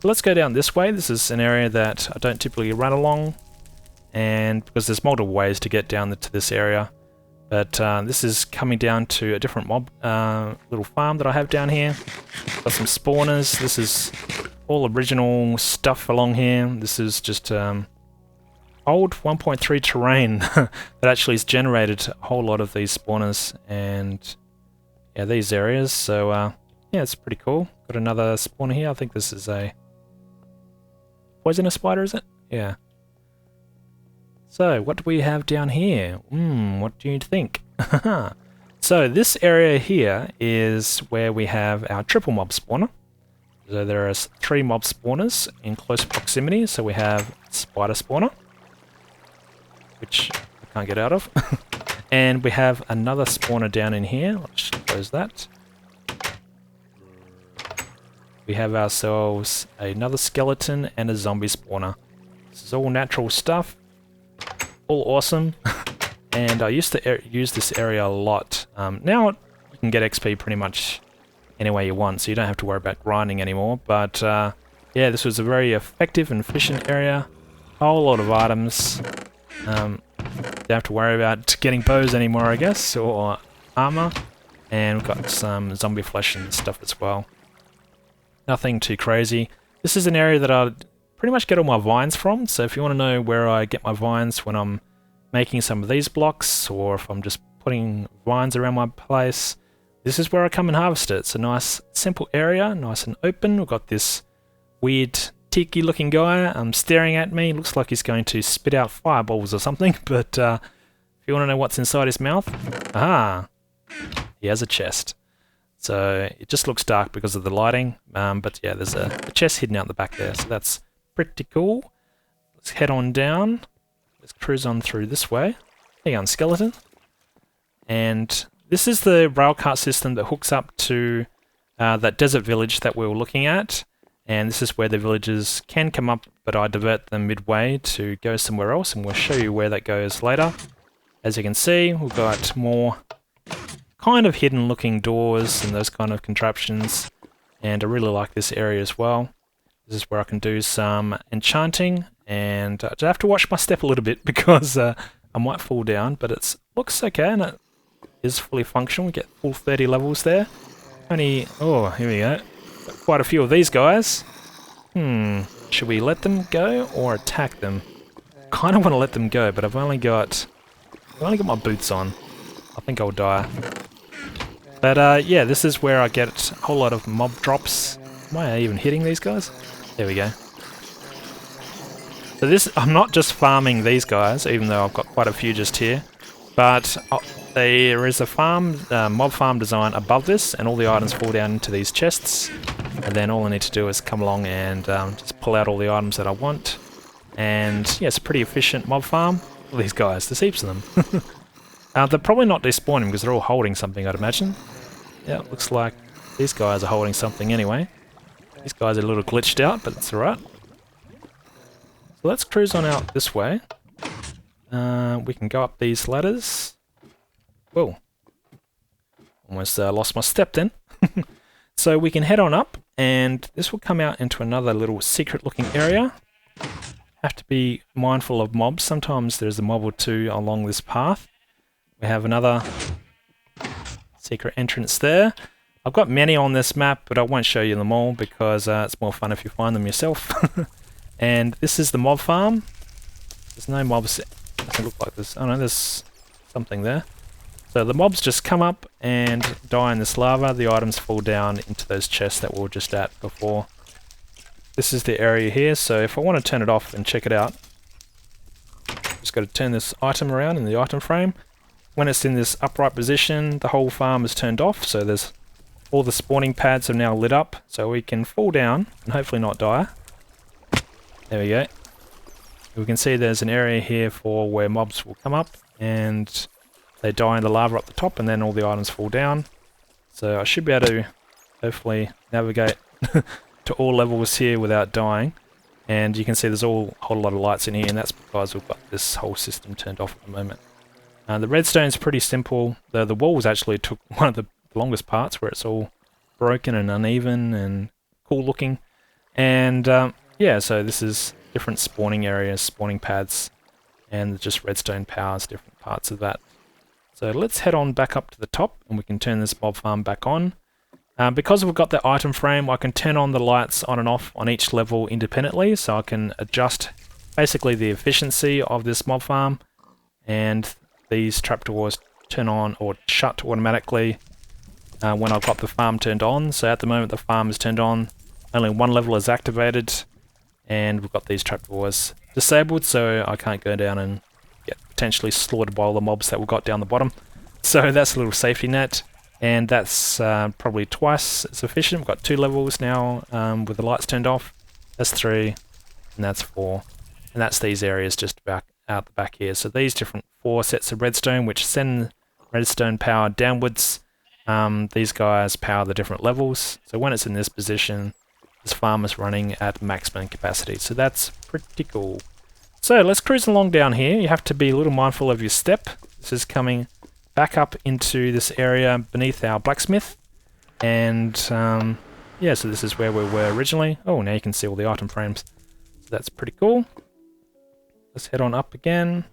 Let's go down this way. This is an area that I don't typically run along, and because there's multiple ways to get down to this area. But this is coming down to a different mob little farm that I have down here. Got some spawners. This is all original stuff along here. This is just old 1.3 terrain that actually has generated a whole lot of these spawners and yeah, these areas. So yeah, it's pretty cool. Got another spawner here. I think this is a poisonous spider, is it? Yeah. So, what do we have down here? What do you think? So, this area here is where we have our triple mob spawner. So, there are 3 mob spawners in close proximity. So, we have spider spawner, which I can't get out of. And we have another spawner down in here. Let's close that. We have ourselves another skeleton and a zombie spawner. This is all natural stuff. All awesome. And I used to use this area a lot. Now you can get XP pretty much any way you want, so you don't have to worry about grinding anymore. But yeah, this was a very effective and efficient area. A whole lot of items. Don't have to worry about getting bows anymore, I guess, or armor. And we've got some zombie flesh and stuff as well. Nothing too crazy. This is an area that I pretty much get all my vines from, so if you want to know where I get my vines when I'm making some of these blocks, or if I'm just putting vines around my place, this is where I come and harvest it. It's a nice simple area, nice and open. We've got this weird tiki looking guy staring at me. Looks like he's going to spit out fireballs or something, but if you want to know what's inside his mouth, he has a chest. So it just looks dark because of the lighting, but yeah, there's a chest hidden out the back there, so that's pretty cool. Let's head on down. Let's cruise on through this way. Hang on, skeleton. And this is the railcart system that hooks up to that desert village that we were looking at. And this is where the villagers can come up, but I divert them midway to go somewhere else, and we'll show you where that goes later. As you can see, we've got more kind of hidden looking doors and those kind of contraptions, and I really like this area as well. This is where I can do some enchanting, and I have to watch my step a little bit because I might fall down, but it looks okay and it is fully functional. We get full 30 levels there. Oh, here we go. Got quite a few of these guys. Should we let them go or attack them? Kind of want to let them go, but I've only got I've only got my boots on. I think I'll die. But yeah, this is where I get a whole lot of mob drops. Am I even hitting these guys? There we go. So this, I'm not just farming these guys, even though I've got quite a few just here. But there is a farm, mob farm design above this, and all the items fall down into these chests. And then all I need to do is come along and just pull out all the items that I want. And yeah, it's a pretty efficient mob farm. All these guys, there's heaps of them. They're probably not despawning because they're all holding something, I'd imagine. Yeah, it looks like these guys are holding something anyway. These guys are a little glitched out, but it's alright. So let's cruise on out this way. We can go up these ladders. Whoa. Almost lost my step then. So we can head on up, and this will come out into another little secret-looking area. Have to be mindful of mobs. Sometimes there's a mob or two along this path. We have another secret entrance there. I've got many on this map, but I won't show you them all because it's more fun if you find them yourself. And this is the mob farm. There's no mobs. It doesn't look like this. Oh no, there's something there. So the mobs just come up and die in this lava. The items fall down into those chests that we were just at before. This is the area here, so if I want to turn it off and check it out, just got to turn this item around in the item frame. When it's in this upright position, the whole farm is turned off, so there's all the spawning pads are now lit up, so we can fall down and hopefully not die. There we go. We can see there's an area here for where mobs will come up and they die in the lava up the top, and then all the items fall down. So I should be able to hopefully navigate to all levels here without dying. And you can see there's a whole lot of lights in here, and that's because we've got this whole system turned off at the moment. The redstone's pretty simple. The walls actually took one of the longest parts, where it's all broken and uneven and cool looking. And yeah, so this is different spawning areas, spawning pads, and just redstone powers different parts of that. So let's head on back up to the top, and we can turn this mob farm back on. Because we've got the item frame, I can turn on the lights on and off on each level independently, so I can adjust basically the efficiency of this mob farm, and these trapdoors turn on or shut automatically when I've got the farm turned on. So at the moment the farm is turned on, only one level is activated, and we've got these trapdoors disabled, so I can't go down and get potentially slaughtered by all the mobs that we've got down the bottom. So that's a little safety net. And that's probably twice as efficient. We've got 2 levels now with the lights turned off. That's 3, and that's 4. And that's these areas just back out the back here. So these different 4 sets of redstone, which send redstone power downwards. These guys power the different levels. So when it's in this position, this farm is running at maximum capacity. So that's pretty cool. So let's cruise along down here. You have to be a little mindful of your step. This is coming back up into this area beneath our blacksmith, and yeah, so this is where we were originally. Oh, now you can see all the item frames, so that's pretty cool. Let's head on up again.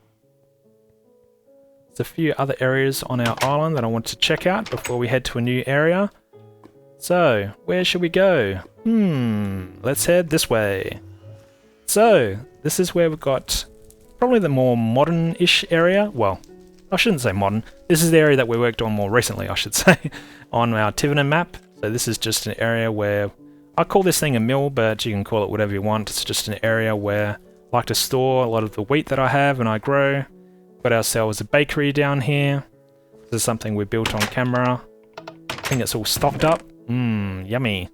There's a few other areas on our island that I want to check out before we head to a new area. So where should we go? Let's head this way. So this is where we've got probably the more modern-ish area. Well, I shouldn't say modern. This is the area that we worked on more recently, I should say, on our Tiveden map. So this is just an area where, I call this thing a mill, but you can call it whatever you want. It's just an area where I like to store a lot of the wheat that I have and I grow. Got ourselves a bakery down here. This is something we built on camera. I think it's all stocked up. Yummy.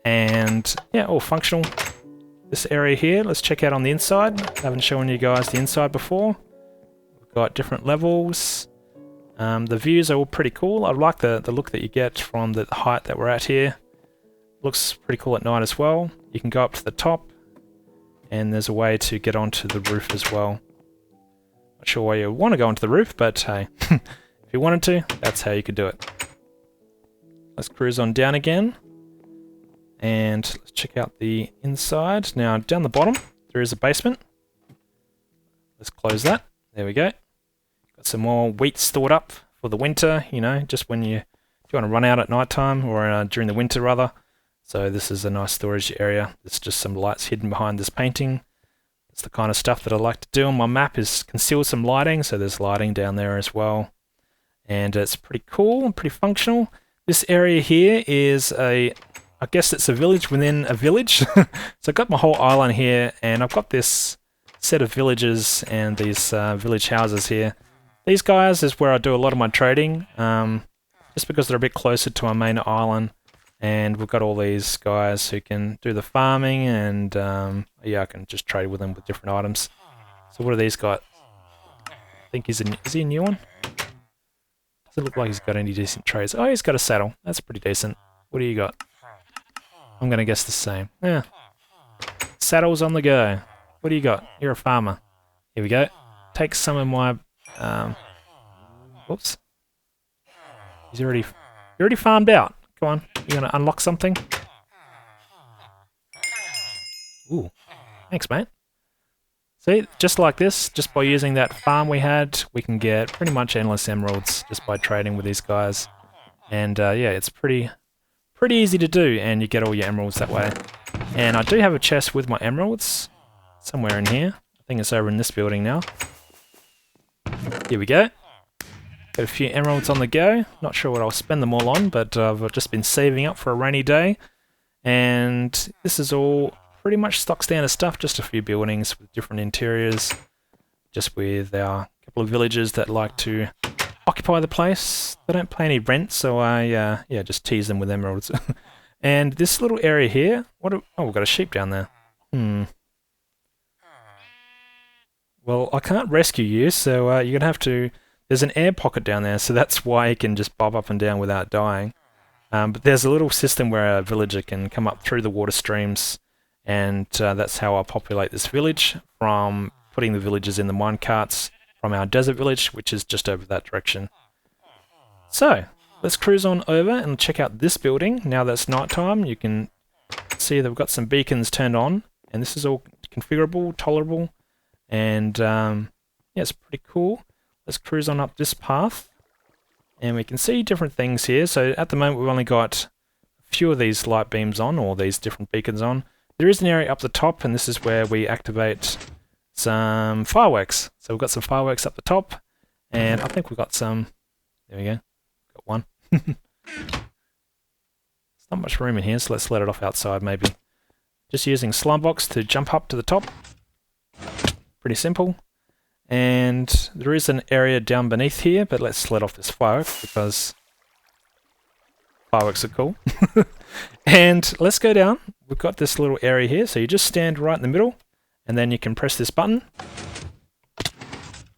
And yeah, all functional. This area here, let's check out on the inside. I haven't shown you guys the inside before. Got different levels. The views are all pretty cool. I like the look that you get from the height that we're at here. Looks pretty cool at night as well. You can go up to the top, and there's a way to get onto the roof as well. Not sure why you want to go onto the roof, but hey, if you wanted to, that's how you could do it. Let's cruise on down again, and let's check out the inside. Now down the bottom there is a basement. Let's close that. There we go. Got some more wheat stored up for the winter, you know, just when you want to run out at night time, or during the winter rather. So this is a nice storage area. There's just some lights hidden behind this painting. It's the kind of stuff that I like to do on my map, is conceal some lighting. So there's lighting down there as well. And it's pretty cool and pretty functional. This area here is I guess it's a village within a village. So I've got my whole island here, and I've got this set of villages and these village houses here. These guys is where I do a lot of my trading, just because they're a bit closer to our main island. And we've got all these guys who can do the farming, and yeah, I can just trade with them with different items. So what do these got? I think is he a new one? Doesn't look like he's got any decent trades. Oh, he's got a saddle. That's pretty decent. What do you got? I'm going to guess the same. Yeah. Saddles on the go. What do you got? You're a farmer. Here we go. Take some of my... Whoops. He's already farmed out. Come on. You're going to unlock something? Ooh. Thanks, mate. See, just like this, just by using that farm we had, we can get pretty much endless emeralds just by trading with these guys. And yeah, it's pretty easy to do, and you get all your emeralds that way. And I do have a chest with my emeralds somewhere in here. I think it's over in this building now. Here we go. Got a few emeralds on the go. Not sure what I'll spend them all on, but I've just been saving up for a rainy day. And this is all pretty much stock standard stuff, just a few buildings with different interiors, just with our couple of villagers that like to occupy the place. They don't pay any rent, so I yeah, just tease them with emeralds. And this little area here, oh, we've got a sheep down there. Well, I can't rescue you, so you're going to have to... There's an air pocket down there, so that's why it can just bob up and down without dying. But there's a little system where a villager can come up through the water streams, and that's how I populate this village, from putting the villagers in the mine carts from our desert village, which is just over that direction. So, let's cruise on over and check out this building. Now that it's night time, you can see they've got some beacons turned on, and this is all configurable, tolerable, and yeah, it's pretty cool. Let's cruise on up this path, and we can see different things here. So at the moment we've only got a few of these light beams on, or these different beacons on. There is an area up the top, and this is where we activate some fireworks. So we've got some fireworks up the top, and I think we've got some... There we go. Got one. There's not much room in here, so let's let it off outside maybe. Just using Slumbox to jump up to the top. Pretty simple. And there is an area down beneath here, but let's let off this firework because fireworks are cool. And let's go down. We've got this little area here, so you just stand right in the middle, and then you can press this button.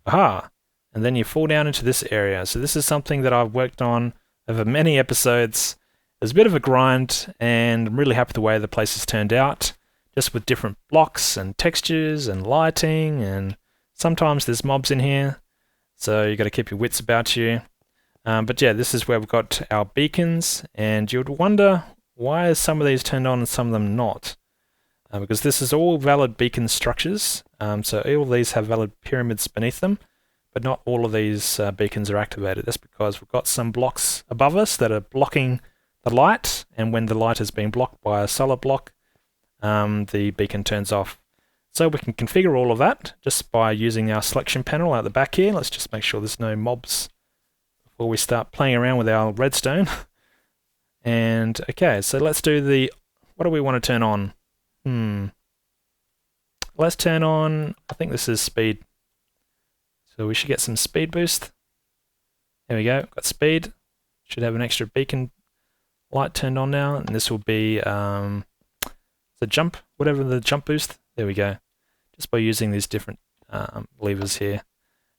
Aha! And then you fall down into this area. So this is something that I've worked on over many episodes. It's a bit of a grind, and I'm really happy with the way the place has turned out, just with different blocks and textures and lighting, and sometimes there's mobs in here, so you got to keep your wits about you. But yeah, this is where we've got our beacons, and you would wonder why are some of these turned on and some of them not? Because this is all valid beacon structures, so all of these have valid pyramids beneath them, but not all of these beacons are activated. That's because we've got some blocks above us that are blocking the light, and when the light is being blocked by a solid block, the beacon turns off. So we can configure all of that just by using our selection panel out the back here. Let's just make sure there's no mobs before we start playing around with our redstone. And okay, so let's do the... What do we want to turn on? Let's turn on... I think this is speed. So we should get some speed boost. There we go, got speed. Should have an extra beacon light turned on now. And this will be the jump, whatever the jump boost. There we go. Just by using these different levers here.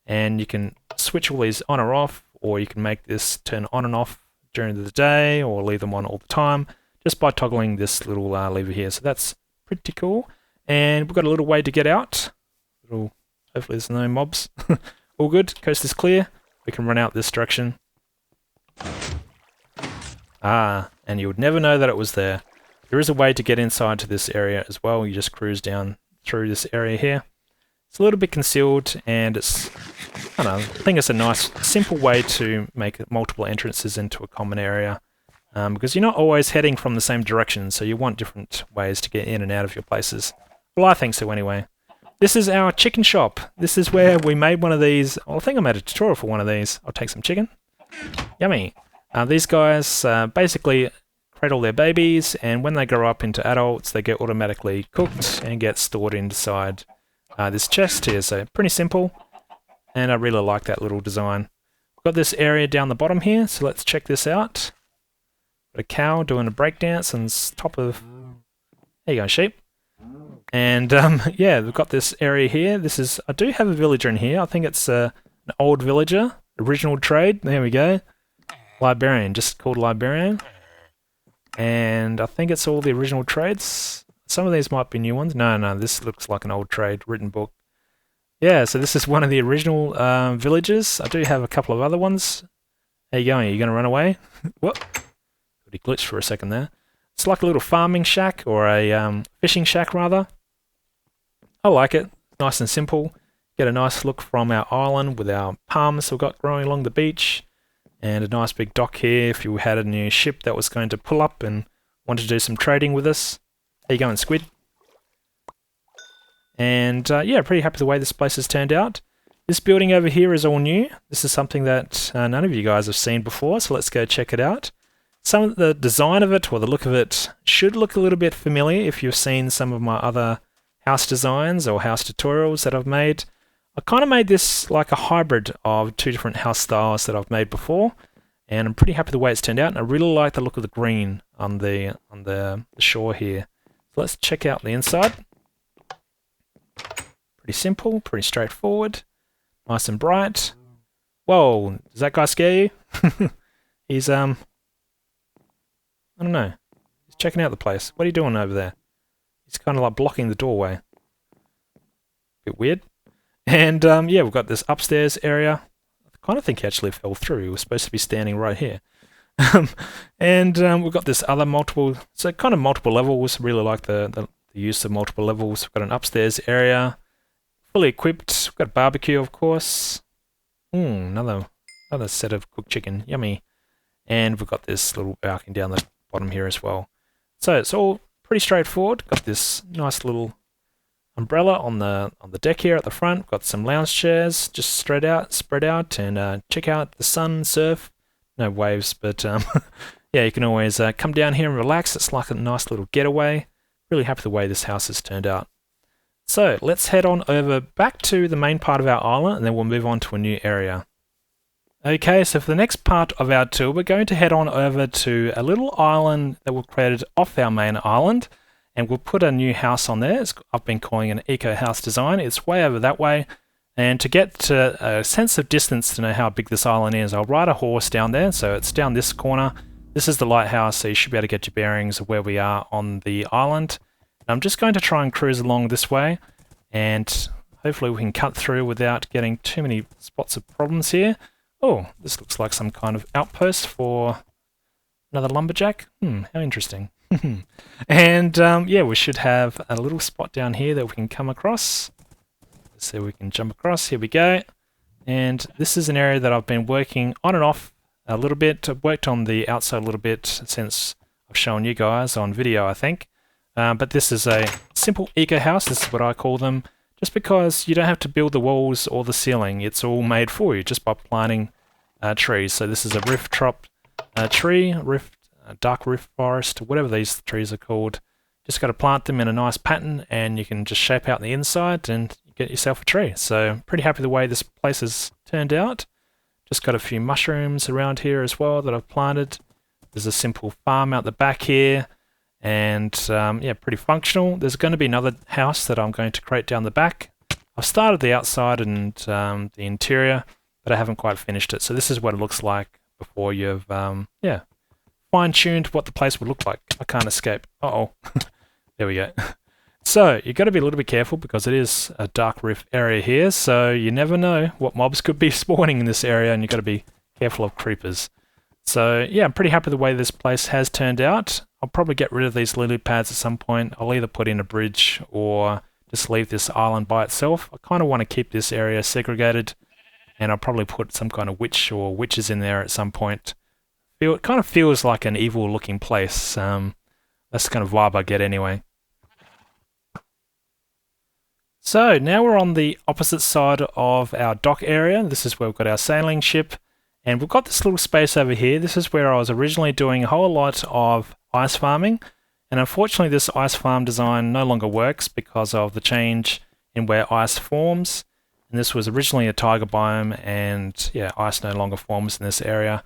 And you can switch all these on or off, or you can make this turn on and off during the day, or leave them on all the time, just by toggling this little lever here. So that's pretty cool. And we've got a little way to get out. Hopefully there's no mobs. All good, coast is clear. We can run out this direction. And you would never know that it was there. There is a way to get inside to this area as well. You just cruise down through this area here. It's a little bit concealed, and it's, I don't know, I think it's a nice, simple way to make multiple entrances into a common area. Because you're not always heading from the same direction, so you want different ways to get in and out of your places. Well, I think so anyway. this is our chicken shop. This is where we made one of these. I think I made a tutorial for one of these. I'll take some chicken. Yummy. These guys basically cradle their babies, and when they grow up into adults, they get automatically cooked and get stored inside this chest here. So pretty simple, and I really like that little design. We've got this area down the bottom here, so let's check this out. Got a cow doing a breakdance on top of... There you go, sheep. And yeah, we've got this area here. This is... I do have a villager in here. I think it's an old villager. Original trade. There we go. Librarian, just called Librarian. And I think it's all the original trades. Some of these might be new ones. No, this looks like an old trade written book. Yeah, so this is one of the original villages. I do have a couple of other ones. How you going? Are you going to run away? What? He glitched for a second there. It's like a little farming shack, or a fishing shack rather. I like it. Nice and simple. Get a nice look from our island with our palms we've got growing along the beach. And a nice big dock here if you had a new ship that was going to pull up and wanted to do some trading with us. How you going, squid? And yeah, pretty happy the way this place has turned out. This building over here is all new. This is something that none of you guys have seen before, so let's go check it out. Some of the design of it, or the look of it, should look a little bit familiar if you've seen some of my other house designs or house tutorials that I've made. I kind of made this like a hybrid of two different house styles that I've made before, and I'm pretty happy the way it's turned out, and I really like the look of the green on the shore here. So let's check out the inside. Pretty simple, pretty straightforward, nice and bright. Whoa, does that guy scare you? He's I don't know. He's checking out the place. What are you doing over there? He's kind of like blocking the doorway. Bit weird. And yeah, we've got this upstairs area. I kind of think he actually fell through. He was supposed to be standing right here. And we've got this other multiple levels. Really like the use of multiple levels. We've got an upstairs area, fully equipped. We've got a barbecue, of course. Another set of cooked chicken. Yummy. And we've got this little balcony down the bottom here as well. So it's all pretty straightforward. Got this nice little umbrella on the deck here at the front. Got some lounge chairs just spread out, and check out the sun, surf. No waves, but yeah, you can always come down here and relax. It's like a nice little getaway. Really happy the way this house has turned out. So let's head on over back to the main part of our island, and then we'll move on to a new area. Okay, so for the next part of our tour, we're going to head on over to a little island that we've created off our main island. And we'll put a new house on there. I've been calling it an eco house design. It's way over that way. And to get to a sense of distance to know how big this island is, I'll ride a horse down there. So it's down this corner. This is the lighthouse, so you should be able to get your bearings of where we are on the island. And I'm just going to try and cruise along this way. And hopefully we can cut through without getting too many spots of problems here. Oh, this looks like some kind of outpost for another lumberjack. How interesting. And yeah, we should have a little spot down here that we can come across. Let's see if we can jump across. Here we go. And this is an area that I've been working on and off a little bit. I've worked on the outside a little bit since I've shown you guys on video, I think. But this is a simple eco house. This is what I call them. Just because you don't have to build the walls or the ceiling. It's all made for you just by planting trees. So this is a rift trop tree, dark rift forest, whatever these trees are called. Just got to plant them in a nice pattern, and you can just shape out the inside and get yourself a tree. So pretty happy the way this place has turned out. Just got a few mushrooms around here as well that I've planted. There's a simple farm out the back here, and yeah, pretty functional. There's going to be another house that I'm going to create down the back. I've started the outside and the interior, but I haven't quite finished it. So this is what it looks like before you've yeah, fine-tuned what the place would look like. I can't escape. Uh-oh. There we go. So you've got to be a little bit careful because it is a dark rift area here, so you never know what mobs could be spawning in this area, and you've got to be careful of creepers. So yeah, I'm pretty happy the way this place has turned out. I'll probably get rid of these lily pads at some point. I'll either put in a bridge or just leave this island by itself. I kind of want to keep this area segregated, and I'll probably put some kind of witch or witches in there at some point. It kind of feels like an evil looking place. That's the kind of vibe I get anyway. So now we're on the opposite side of our dock area. This is where we've got our sailing ship. And we've got this little space over here. This is where I was originally doing a whole lot of ice farming. And unfortunately this ice farm design no longer works because of the change in where ice forms. And this was originally a taiga biome, and yeah, ice no longer forms in this area.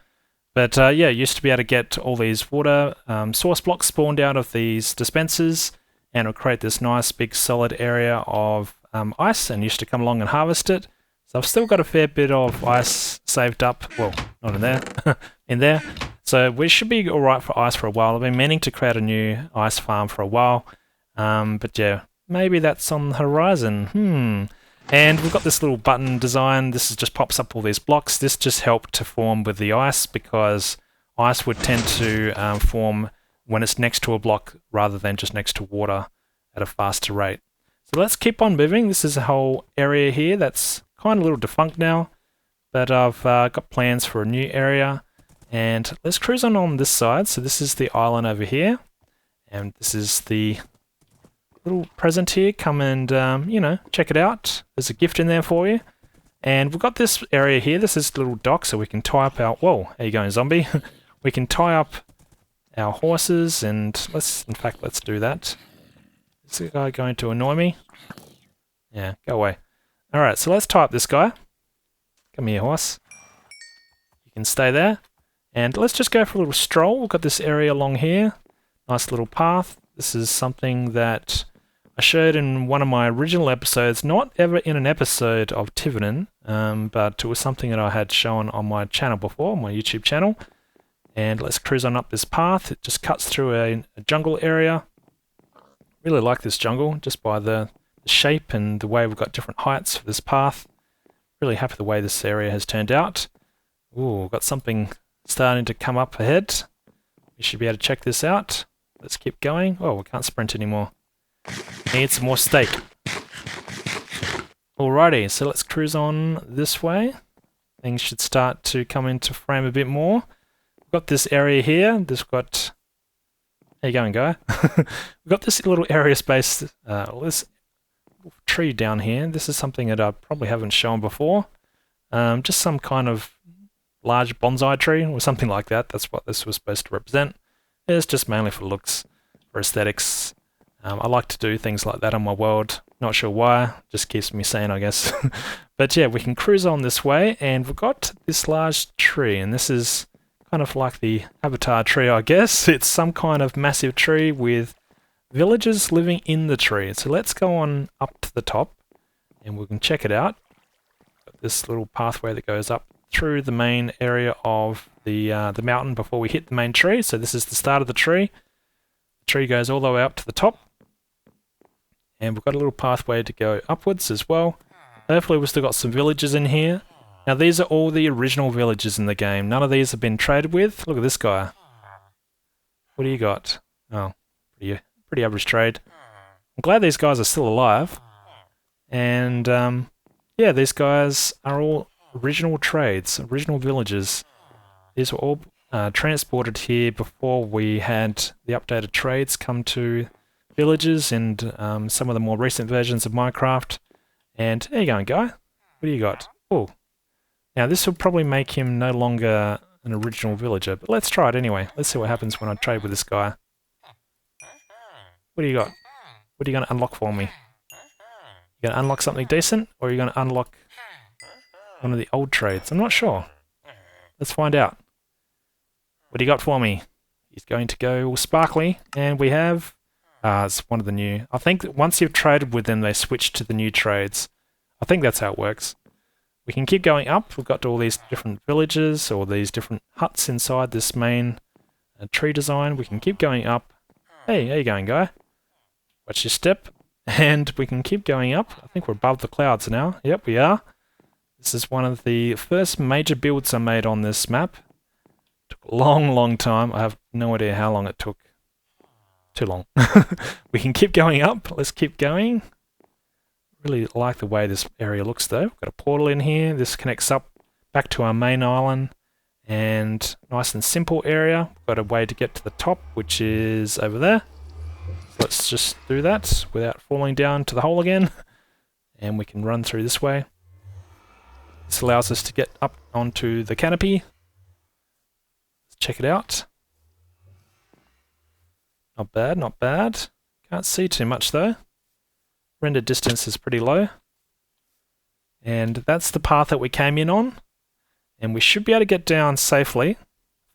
But yeah, used to be able to get all these water source blocks spawned out of these dispensers, and it would create this nice big solid area of ice, and used to come along and harvest it. So I've still got a fair bit of ice saved up. Well, not in there, in there. So we should be alright for ice for a while. I've been meaning to create a new ice farm for a while. But yeah, maybe that's on the horizon. And we've got this little button design. This just pops up all these blocks. This just helped to form with the ice, because ice would tend to form when it's next to a block rather than just next to water at a faster rate. So let's keep on moving. This is a whole area here that's kind of a little defunct now, but I've got plans for a new area. And let's cruise on this side. So this is the island over here, and this is the little present here. Come and, you know, check it out. There's a gift in there for you. And we've got this area here. This is a little dock, so we can tie up our... Whoa, how you going, zombie? We can tie up our horses, and let's do that. Is this guy going to annoy me? Yeah, go away. Alright, so let's tie up this guy. Come here, horse. You can stay there. And let's just go for a little stroll. We've got this area along here. Nice little path. This is something that I showed in one of my original episodes, not ever in an episode of Tiveden, but it was something that I had shown on my channel before, my YouTube channel. And let's cruise on up this path. It just cuts through a jungle area. Really like this jungle, just by the shape and the way we've got different heights for this path. Really happy the way this area has turned out. Ooh, got something starting to come up ahead. We should be able to check this out. Let's keep going. Oh, we can't sprint anymore. Need some more steak. Alrighty, so let's cruise on this way. Things should start to come into frame a bit more. We've got this area here. This got... How you going, guy? We've got this little area space, this tree down here. This is something that I probably haven't shown before. Just some kind of large bonsai tree or something like that. That's what this was supposed to represent. It's just mainly for looks, for aesthetics. I like to do things like that on my world. Not sure why, just keeps me sane, I guess. But yeah, we can cruise on this way, and we've got this large tree, and this is kind of like the avatar tree, I guess. It's some kind of massive tree with villagers living in the tree. So let's go on up to the top, and we can check it out. Got this little pathway that goes up through the main area of the mountain before we hit the main tree. So this is the start of the tree. The tree goes all the way up to the top. And we've got a little pathway to go upwards as well. Hopefully we've still got some villagers in here. Now these are all the original villagers in the game. None of these have been traded with. Look at this guy. What do you got? Oh, pretty average trade. I'm glad these guys are still alive. And yeah, these guys are all original trades, original villagers. These were all transported here before we had the updated trades come to villages and some of the more recent versions of Minecraft. And there you go, guy. What do you got? Oh, now this will probably make him no longer an original villager, but let's try it anyway. Let's see what happens when I trade with this guy. What do you got? What are you going to unlock for me? You going to unlock something decent, or are you going to unlock one of the old trades? I'm not sure. Let's find out. What do you got for me? He's going to go all sparkly, and we have... it's one of the new... I think that once you've traded with them, they switch to the new trades. I think that's how it works. We can keep going up. We've got all these different villages, or these different huts inside this main tree design. We can keep going up. Hey, how you going, guy? Watch your step. And we can keep going up. I think we're above the clouds now. Yep, we are. This is one of the first major builds I made on this map. Took a long time. I have no idea how long it took. Too long. We can keep going up. Let's keep going. Really like the way this area looks though. We've got a portal in here. This connects up back to our main island. And nice and simple area. We've got a way to get to the top, which is over there. Let's just do that without falling down to the hole again. and we can run through this way. This allows us to get up onto the canopy. Let's check it out. Not bad, not bad. Can't see too much though. Render distance is pretty low. And that's the path that we came in on. And we should be able to get down safely.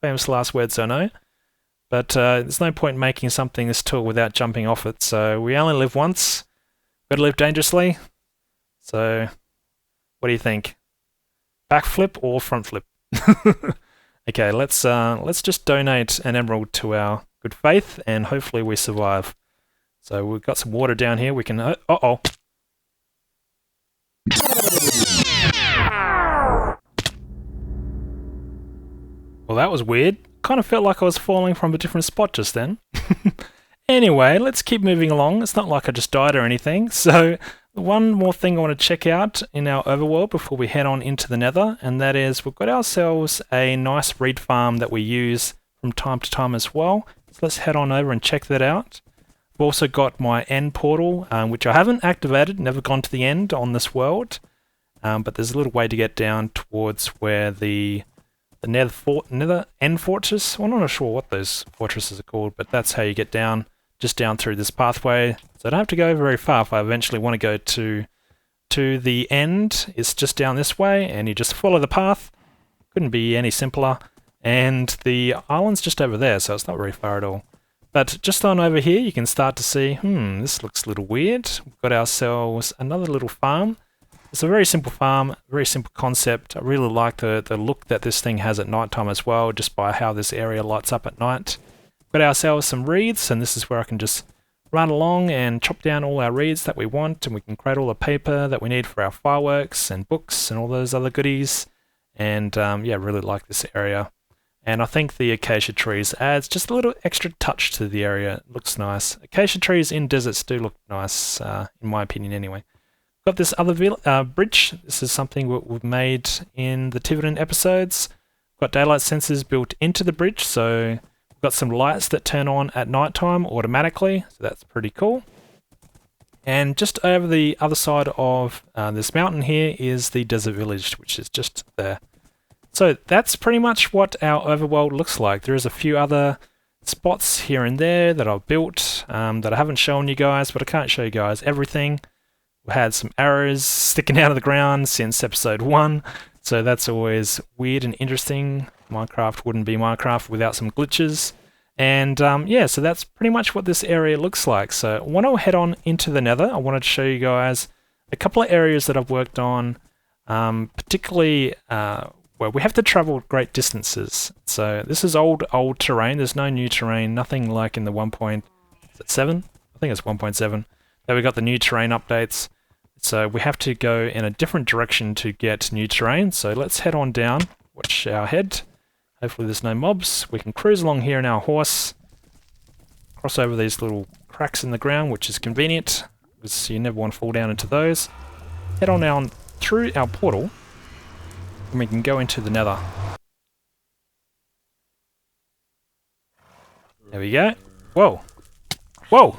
Famous last words, I know. But there's no point making something this tall without jumping off it. So we only live once. Gotta live dangerously. So, what do you think? Backflip or front flip? Okay, let's just donate an emerald to our good faith, and hopefully we survive. So we've got some water down here. We can. Uh-oh. Well, that was weird. Kind of felt like I was falling from a different spot just then. Anyway, let's keep moving along. It's not like I just died or anything. So, one more thing I want to check out in our overworld before we head on into the Nether, and that is we've got ourselves a nice reed farm that we use from time to time as well. So let's head on over and check that out. I've also got my end portal, which I haven't activated, never gone to the end on this world, but there's a little way to get down towards where the Nether end fortress. Well, I'm not sure what those fortresses are called, but that's how you get down, just down through this pathway. So I don't have to go very far if I eventually want to go to the end. It's just down this way, and you just follow the path. Couldn't be any simpler. And the island's just over there, so it's not very far at all. But just on over here, you can start to see, this looks a little weird. We've got ourselves another little farm. It's a very simple farm, very simple concept. I really like the look that this thing has at night time as well, just by how this area lights up at night. Got ourselves some reeds, and this is where I can just run along and chop down all our reeds that we want, and we can create all the paper that we need for our fireworks and books and all those other goodies. And yeah, really like this area. And I think the acacia trees adds just a little extra touch to the area. It looks nice. Acacia trees in deserts do look nice, in my opinion anyway. Got this other bridge. This is something we've made in the Tiveden episodes. Got daylight sensors built into the bridge, so we've got some lights that turn on at night time automatically, so that's pretty cool. And just over the other side of this mountain here is the desert village, which is just there. So that's pretty much what our overworld looks like. There is a few other spots here and there that I've built that I haven't shown you guys, but I can't show you guys everything. We've had some arrows sticking out of the ground since episode 1, so that's always weird and interesting. Minecraft wouldn't be Minecraft without some glitches. And yeah, so that's pretty much what this area looks like. So when I head on into the Nether, I wanted to show you guys a couple of areas that I've worked on, particularly where we have to travel great distances. So this is old terrain. There's no new terrain, nothing like in the 1.7. I think it's 1.7. There we got the new terrain updates. So we have to go in a different direction to get new terrain. So let's head on down, watch our head. Hopefully there's no mobs. We can cruise along here in our horse, cross over these little cracks in the ground, which is convenient, because you never want to fall down into those. Head on down through our portal, and we can go into the Nether. There we go. Whoa! Whoa!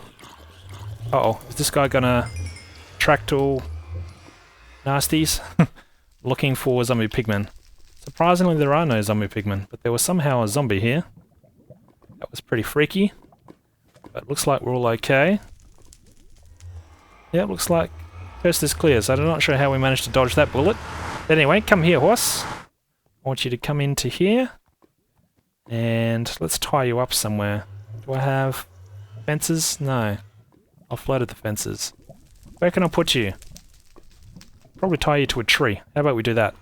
Uh-oh, is this guy gonna attract all nasties? Looking for zombie pigmen. Surprisingly, there are no zombie pigmen, but there was somehow a zombie here. That was pretty freaky. But looks like we're all okay. Yeah, it looks like coast is clear, so I'm not sure how we managed to dodge that bullet. But anyway, come here, horse. I want you to come into here. And let's tie you up somewhere. Do I have fences? No. I've flooded the fences. Where can I put you? Probably tie you to a tree. How about we do that?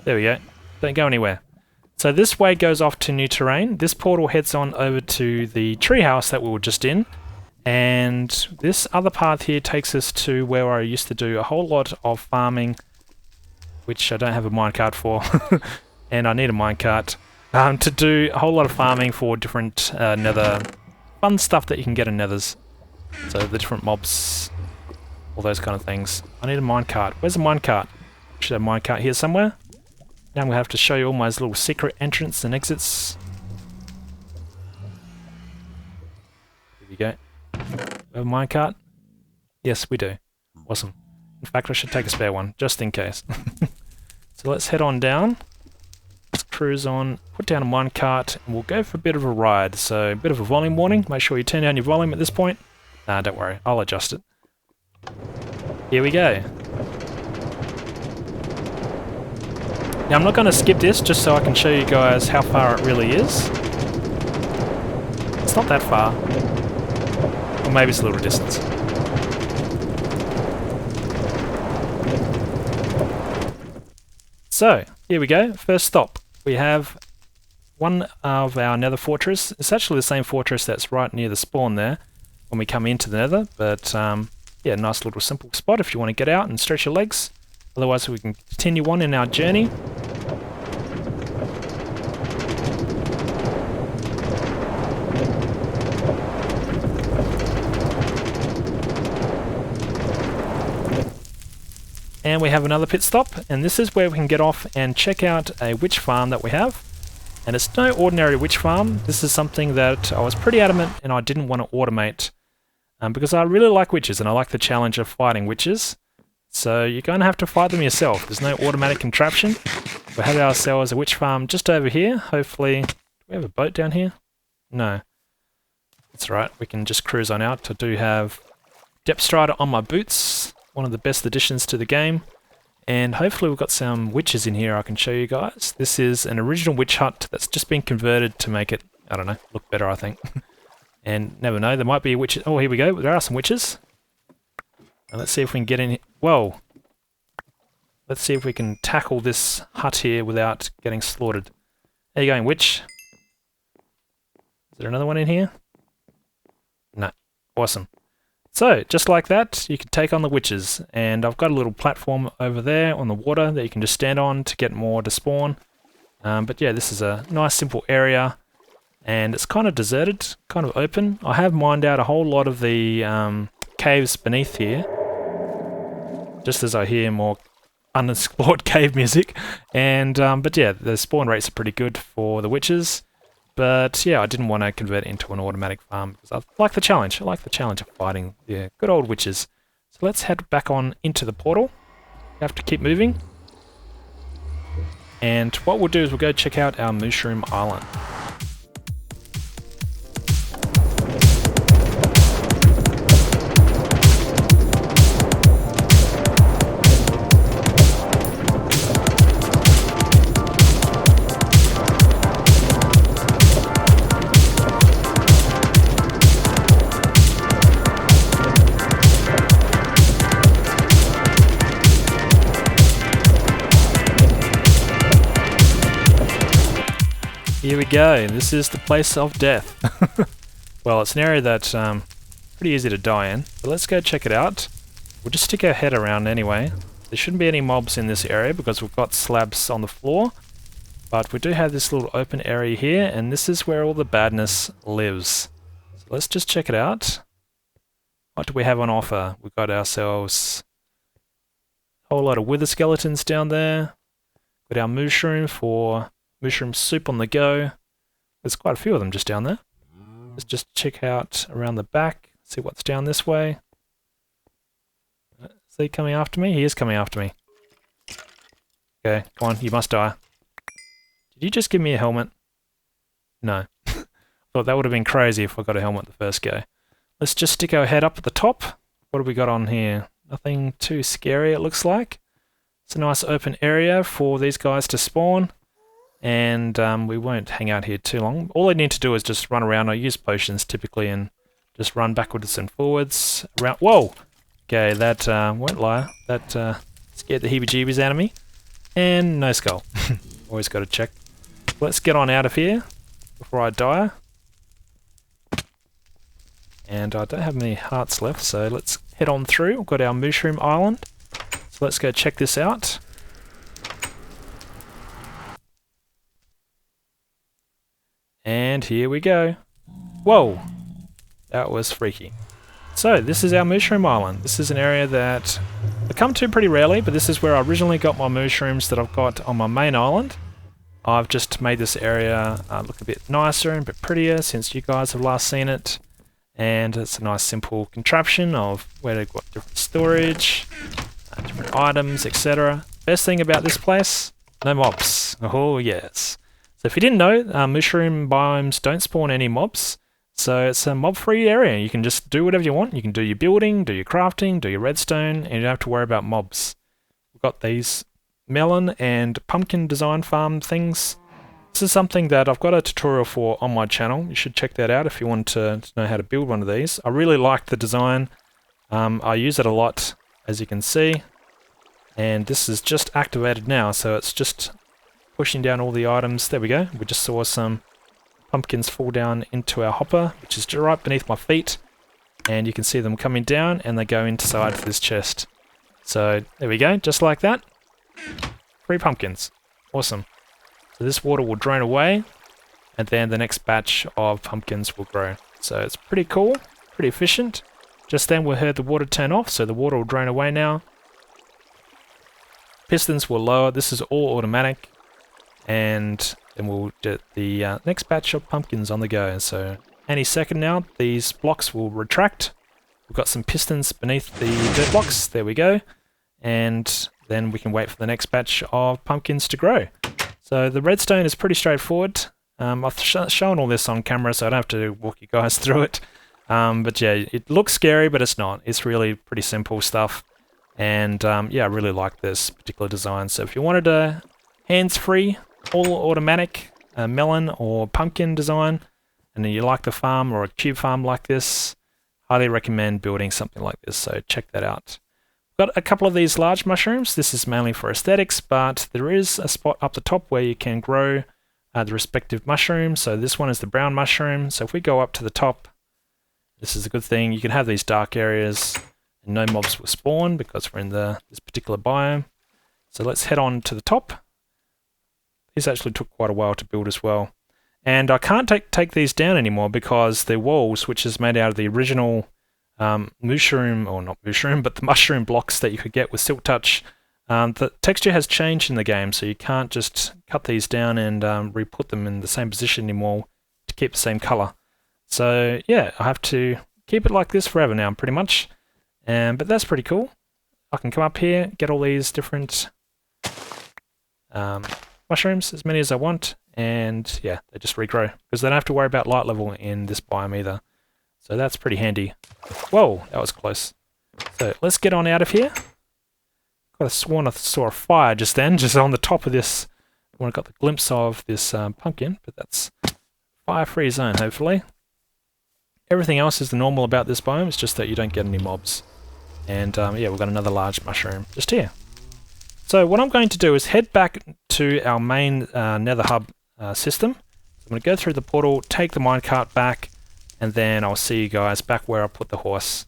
There we go. Don't go anywhere. So this way goes off to new terrain. This portal heads on over to the treehouse that we were just in. And this other path here takes us to where I used to do a whole lot of farming, which I don't have a minecart for. And I need a minecart to do a whole lot of farming for different nether fun stuff that you can get in nethers. So the different mobs, all those kind of things. I need a minecart. Where's the minecart? Should have a minecart here somewhere. Now I'm going to have to show you all my little secret entrance and exits. Here we go. We have a minecart. Yes, we do. Awesome. In fact, I should take a spare one, just in case. So let's head on down. Let's cruise on, put down a minecart, and we'll go for a bit of a ride. So, a bit of a volume warning. Make sure you turn down your volume at this point. Nah, don't worry. I'll adjust it. Here we go. Now, I'm not going to skip this, just so I can show you guys how far it really is. It's not that far. Or maybe it's a little distance. So, here we go. First stop. We have one of our nether fortress. It's actually the same fortress that's right near the spawn there when we come into the nether. But, yeah, nice little simple spot if you want to get out and stretch your legs. Otherwise, we can continue on in our journey. And we have another pit stop, and this is where we can get off and check out a witch farm that we have. And it's no ordinary witch farm. This is something that I was pretty adamant and I didn't want to automate because I really like witches and I like the challenge of fighting witches. So you're going to have to fight them yourself. There's no automatic contraption. We have ourselves a witch farm just over here. Hopefully, do we have a boat down here? No. That's right, we can just cruise on out. I do have Depth Strider on my boots. One of the best additions to the game, and hopefully we've got some witches in here I can show you guys. This is an original witch hut that's just been converted to make it, I don't know, look better I think. And never know, there might be witches. Oh, here we go, there are some witches. And let's see if we can get in here. Whoa! Let's see if we can tackle this hut here without getting slaughtered. How you going, witch? Is there another one in here? No. Awesome. So, just like that, you can take on the witches, and I've got a little platform over there on the water that you can just stand on to get more to spawn. But yeah, this is a nice simple area, and it's kind of deserted, kind of open. I have mined out a whole lot of the caves beneath here, just as I hear more unexplored cave music. And but yeah, the spawn rates are pretty good for the witches. But yeah, I didn't want to convert it into an automatic farm because I like the challenge. I like the challenge of fighting the good old witches. So let's head back on into the portal. We have to keep moving. And what we'll do is we'll go check out our Mushroom Island. Here we go, this is the place of death. Well, it's an area that's pretty easy to die in, but let's go check it out. We'll just stick our head around anyway. There shouldn't be any mobs in this area because we've got slabs on the floor, but we do have this little open area here, and this is where all the badness lives. So let's just check it out. What do we have on offer? We've got ourselves a whole lot of wither skeletons down there. Got our mushroom for mushroom soup on the go. There's quite a few of them just down there. Let's just check out around the back, see what's down this way. Is he coming after me? He is coming after me. Okay, come on, you must die. Did you just give me a helmet? No. Thought that would have been crazy if I got a helmet the first go. Let's just stick our head up at the top. What have we got on here? Nothing too scary, it looks like. It's a nice open area for these guys to spawn. And we won't hang out here too long. All I need to do is just run around. I use potions typically and just run backwards and forwards around. Whoa! Okay, that won't lie. That scared the heebie-jeebies out of me. And no skull. Always got to check. Let's get on out of here before I die. And I don't have many hearts left, so let's head on through. We've got our Mushroom Island. So let's go check this out. And here we go. Whoa! That was freaky. So, this is our Mushroom Island. This is an area that I come to pretty rarely, but this is where I originally got my mushrooms that I've got on my main island. I've just made this area look a bit nicer and a bit prettier since you guys have last seen it. And it's a nice simple contraption of where they've got different storage, different items, etc. Best thing about this place, no mobs. Oh yes. So if you didn't know, mushroom biomes don't spawn any mobs. So it's a mob-free area. You can just do whatever you want. You can do your building, do your crafting, do your redstone, and you don't have to worry about mobs. We've got these melon and pumpkin design farm things. This is something that I've got a tutorial for on my channel. You should check that out if you want to know how to build one of these. I really like the design. I use it a lot, as you can see. And this is just activated now, so it's just pushing down all the items. There we go. We just saw some pumpkins fall down into our hopper, which is right beneath my feet. And you can see them coming down, and they go inside this chest. So there we go, just like that. 3 pumpkins. Awesome. So this water will drain away, and then the next batch of pumpkins will grow. So it's pretty cool, pretty efficient. Just then we heard the water turn off, so the water will drain away now. Pistons will lower. This is all automatic. And then we'll get the next batch of pumpkins on the go. So any second now, these blocks will retract. We've got some pistons beneath the dirt blocks. There we go. And then we can wait for the next batch of pumpkins to grow. So the redstone is pretty straightforward. I've shown all this on camera, so I don't have to walk you guys through it. But yeah, it looks scary, but it's not. It's really pretty simple stuff. And yeah, I really like this particular design. So if you wanted a hands-free, all automatic melon or pumpkin design, and then you like the farm or a cube farm like this, highly recommend building something like this. So check that out. Got a couple of these large mushrooms. This is mainly for aesthetics, but there is a spot up the top where you can grow the respective mushrooms. So this one is the brown mushroom. So if we go up to the top, this is a good thing. You can have these dark areas and no mobs will spawn because we're in this particular biome. So let's head on to the top. These actually took quite a while to build as well. And I can't take these down anymore because the walls, which is made out of the original mushroom, or not mushroom, but the mushroom blocks that you could get with Silk Touch, the texture has changed in the game, so you can't just cut these down and re-put them in the same position anymore to keep the same color. So yeah, I have to keep it like this forever now, pretty much. But that's pretty cool. I can come up here, get all these different mushrooms, as many as I want, and yeah, they just regrow, because they don't have to worry about light level in this biome either. So that's pretty handy. Whoa, that was close. So let's get on out of here. Could have sworn I saw a fire just then, just on the top of this, when I got the glimpse of this pumpkin, but that's fire-free zone, hopefully. Everything else is the normal about this biome, it's just that you don't get any mobs. And yeah, we've got another large mushroom just here. So what I'm going to do is head back to our main Nether hub system. I'm going to go through the portal, take the minecart back, and then I'll see you guys back where I put the horse.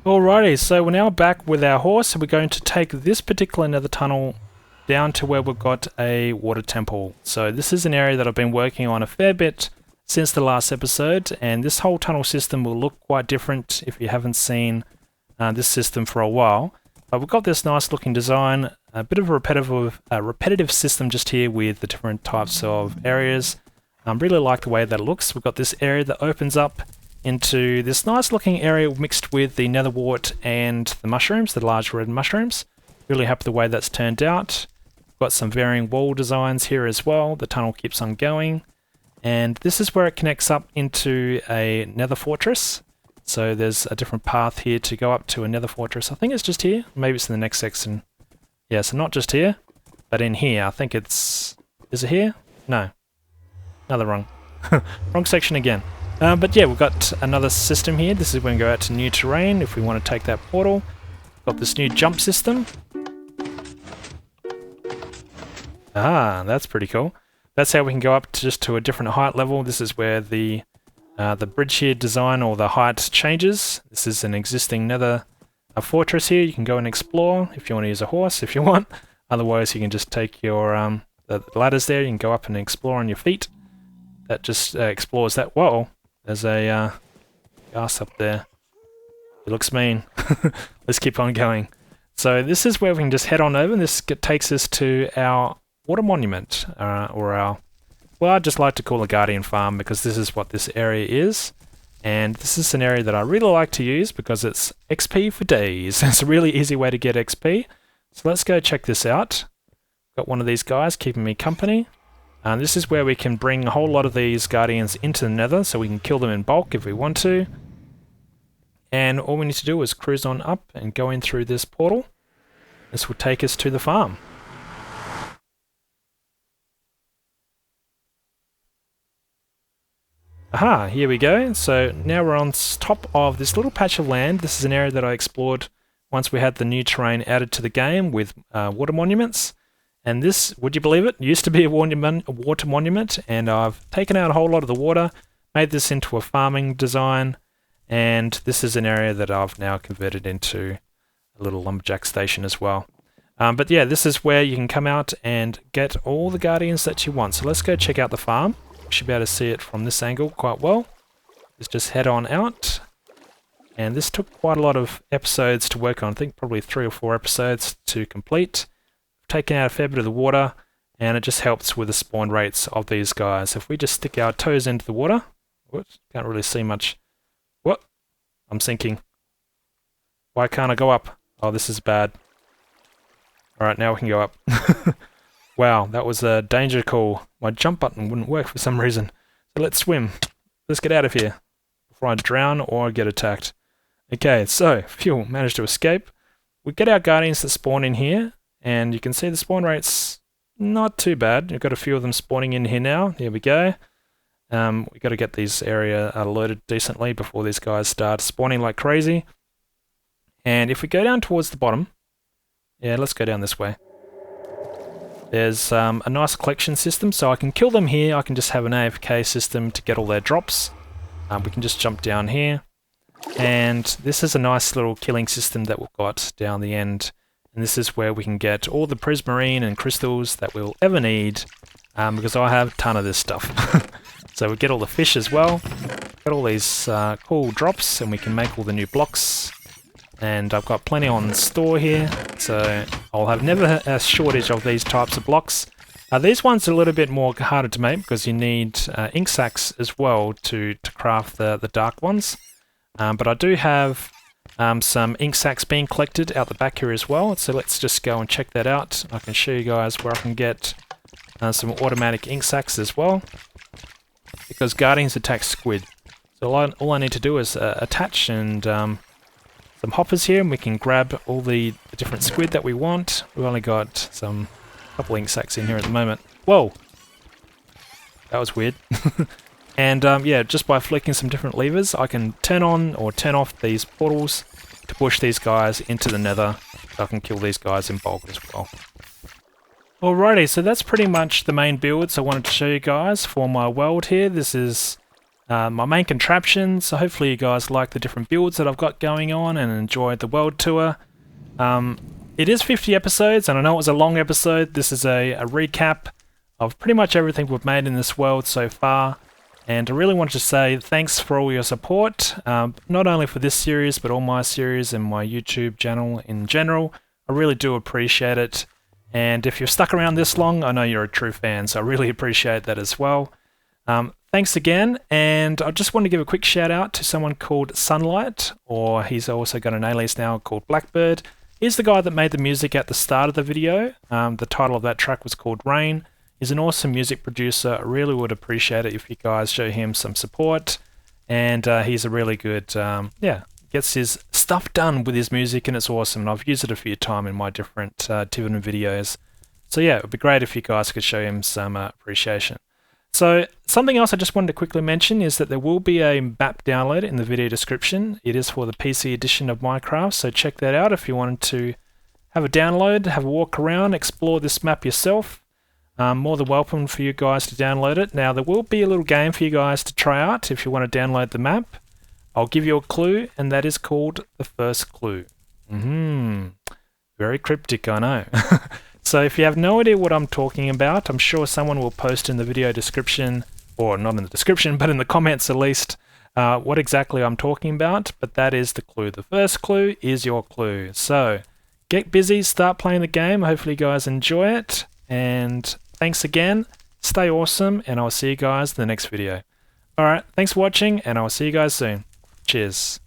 Alrighty, so we're now back with our horse, and we're going to take this particular nether tunnel down to where we've got a water temple. So this is an area that I've been working on a fair bit since the last episode, and this whole tunnel system will look quite different if you haven't seen this system for a while. But we've got this nice looking design, a bit of a repetitive system just here with the different types of areas. I really like the way that it looks. We've got this area that opens up into this nice looking area mixed with the nether wart and the mushrooms, the large red mushrooms. Really happy the way that's turned out. We've got some varying wall designs here as well. The tunnel keeps on going. And this is where it connects up into a nether fortress. So there's a different path here to go up to a nether fortress. I think it's just here. Maybe it's in the next section. Yeah, so not just here, but in here. I think it's... Is it here? No. Another wrong. Wrong section again. But yeah, we've got another system here. This is when we go out to new terrain if we want to take that portal. Got this new jump system. Ah, that's pretty cool. That's how we can go up to a different height level. This is where the bridge here design or the height changes. This is an existing nether fortress here. You can go and explore if you want to use a horse if you want. Otherwise, you can just take your the ladders there. You can go up and explore on your feet. That just explores that. Whoa, there's a gas up there. It looks mean. Let's keep on going. So this is where we can just head on over. This takes us to our water monument, or our well, I just like to call a guardian farm because this is what this area is. And this is an area that I really like to use because it's XP for days. It's a really easy way to get XP. So let's go check this out. Got one of these guys keeping me company. And this is where we can bring a whole lot of these guardians into the Nether so we can kill them in bulk if we want to. And all we need to do is cruise on up and go in through this portal. This will take us to the farm. Aha, here we go. So now we're on top of this little patch of land. This is an area that I explored once we had the new terrain added to the game with water monuments. And this, would you believe it, used to be a water monument, and I've taken out a whole lot of the water, made this into a farming design, and this is an area that I've now converted into a little lumberjack station as well. But yeah, this is where you can come out and get all the guardians that you want. So let's go check out the farm. You should be able to see it from this angle quite well. Let's just head on out. And this took quite a lot of episodes to work on. I think probably 3 or 4 episodes to complete. Taken out a fair bit of the water, and it just helps with the spawn rates of these guys. If we just stick our toes into the water, whoops, can't really see much. What? I'm sinking. Why can't I go up? Oh, this is bad. Alright, now we can go up. Wow, that was a danger call. My jump button wouldn't work for some reason. So let's swim. Let's get out of here before I drown or get attacked. Okay, so, phew, managed to escape. We get our guardians that spawn in here, and you can see the spawn rate's not too bad. You've got a few of them spawning in here now. Here we go. We've got to get these area loaded decently before these guys start spawning like crazy. And if we go down towards the bottom, yeah, let's go down this way. There's a nice collection system, so I can kill them here. I can just have an AFK system to get all their drops. We can just jump down here. And this is a nice little killing system that we've got down the end. And this is where we can get all the prismarine and crystals that we'll ever need, because I have a ton of this stuff. So we get all the fish as well. Got all these cool drops, and we can make all the new blocks. And I've got plenty on store here, so I'll have never a shortage of these types of blocks. These ones are a little bit more harder to make because you need ink sacs as well to craft the dark ones. But I do have some ink sacs being collected out the back here as well, so let's just go and check that out. I can show you guys where I can get some automatic ink sacs as well, because guardians attack squid. So all I need to do is attach and some hoppers here, and we can grab all the different squid that we want. We've only got some couple ink sacs in here at the moment. Whoa! That was weird. And yeah, just by flicking some different levers, I can turn on or turn off these portals to push these guys into the Nether, so I can kill these guys in bulk as well. Alrighty, so that's pretty much the main builds I wanted to show you guys for my world here. This is my main contraption, so hopefully you guys like the different builds that I've got going on and enjoyed the world tour. It is 50 episodes, and I know it was a long episode. This is a recap of pretty much everything we've made in this world so far. And I really wanted to say thanks for all your support, not only for this series, but all my series and my YouTube channel in general. I really do appreciate it. And if you've stuck around this long, I know you're a true fan, so I really appreciate that as well. Thanks again, and I just want to give a quick shout out to someone called Sunlight, or he's also got an alias now called Blackbird. He's the guy that made the music at the start of the video. The title of that track was called Rain. He's an awesome music producer. I really would appreciate it if you guys show him some support. And he's a really good, gets his stuff done with his music, and it's awesome. And I've used it a few times in my different Tiveden videos. So yeah, it would be great if you guys could show him some appreciation. So something else I just wanted to quickly mention is that there will be a map download in the video description. It is for the PC edition of Minecraft, so check that out if you wanted to have a download, have a walk around, explore this map yourself. More than welcome for you guys to download it. Now there will be a little game for you guys to try out if you want to download the map. I'll give you a clue, and that is called the first clue. Very cryptic, I know. So if you have no idea what I'm talking about, I'm sure someone will post in the video description, or not in the description, but in the comments at least, what exactly I'm talking about, but that is the clue. The first clue is your clue. So get busy, start playing the game. Hopefully you guys enjoy it, and thanks again. stay awesome, and I'll see you guys in the next video. Alright, thanks for watching, and I'll see you guys soon. Cheers.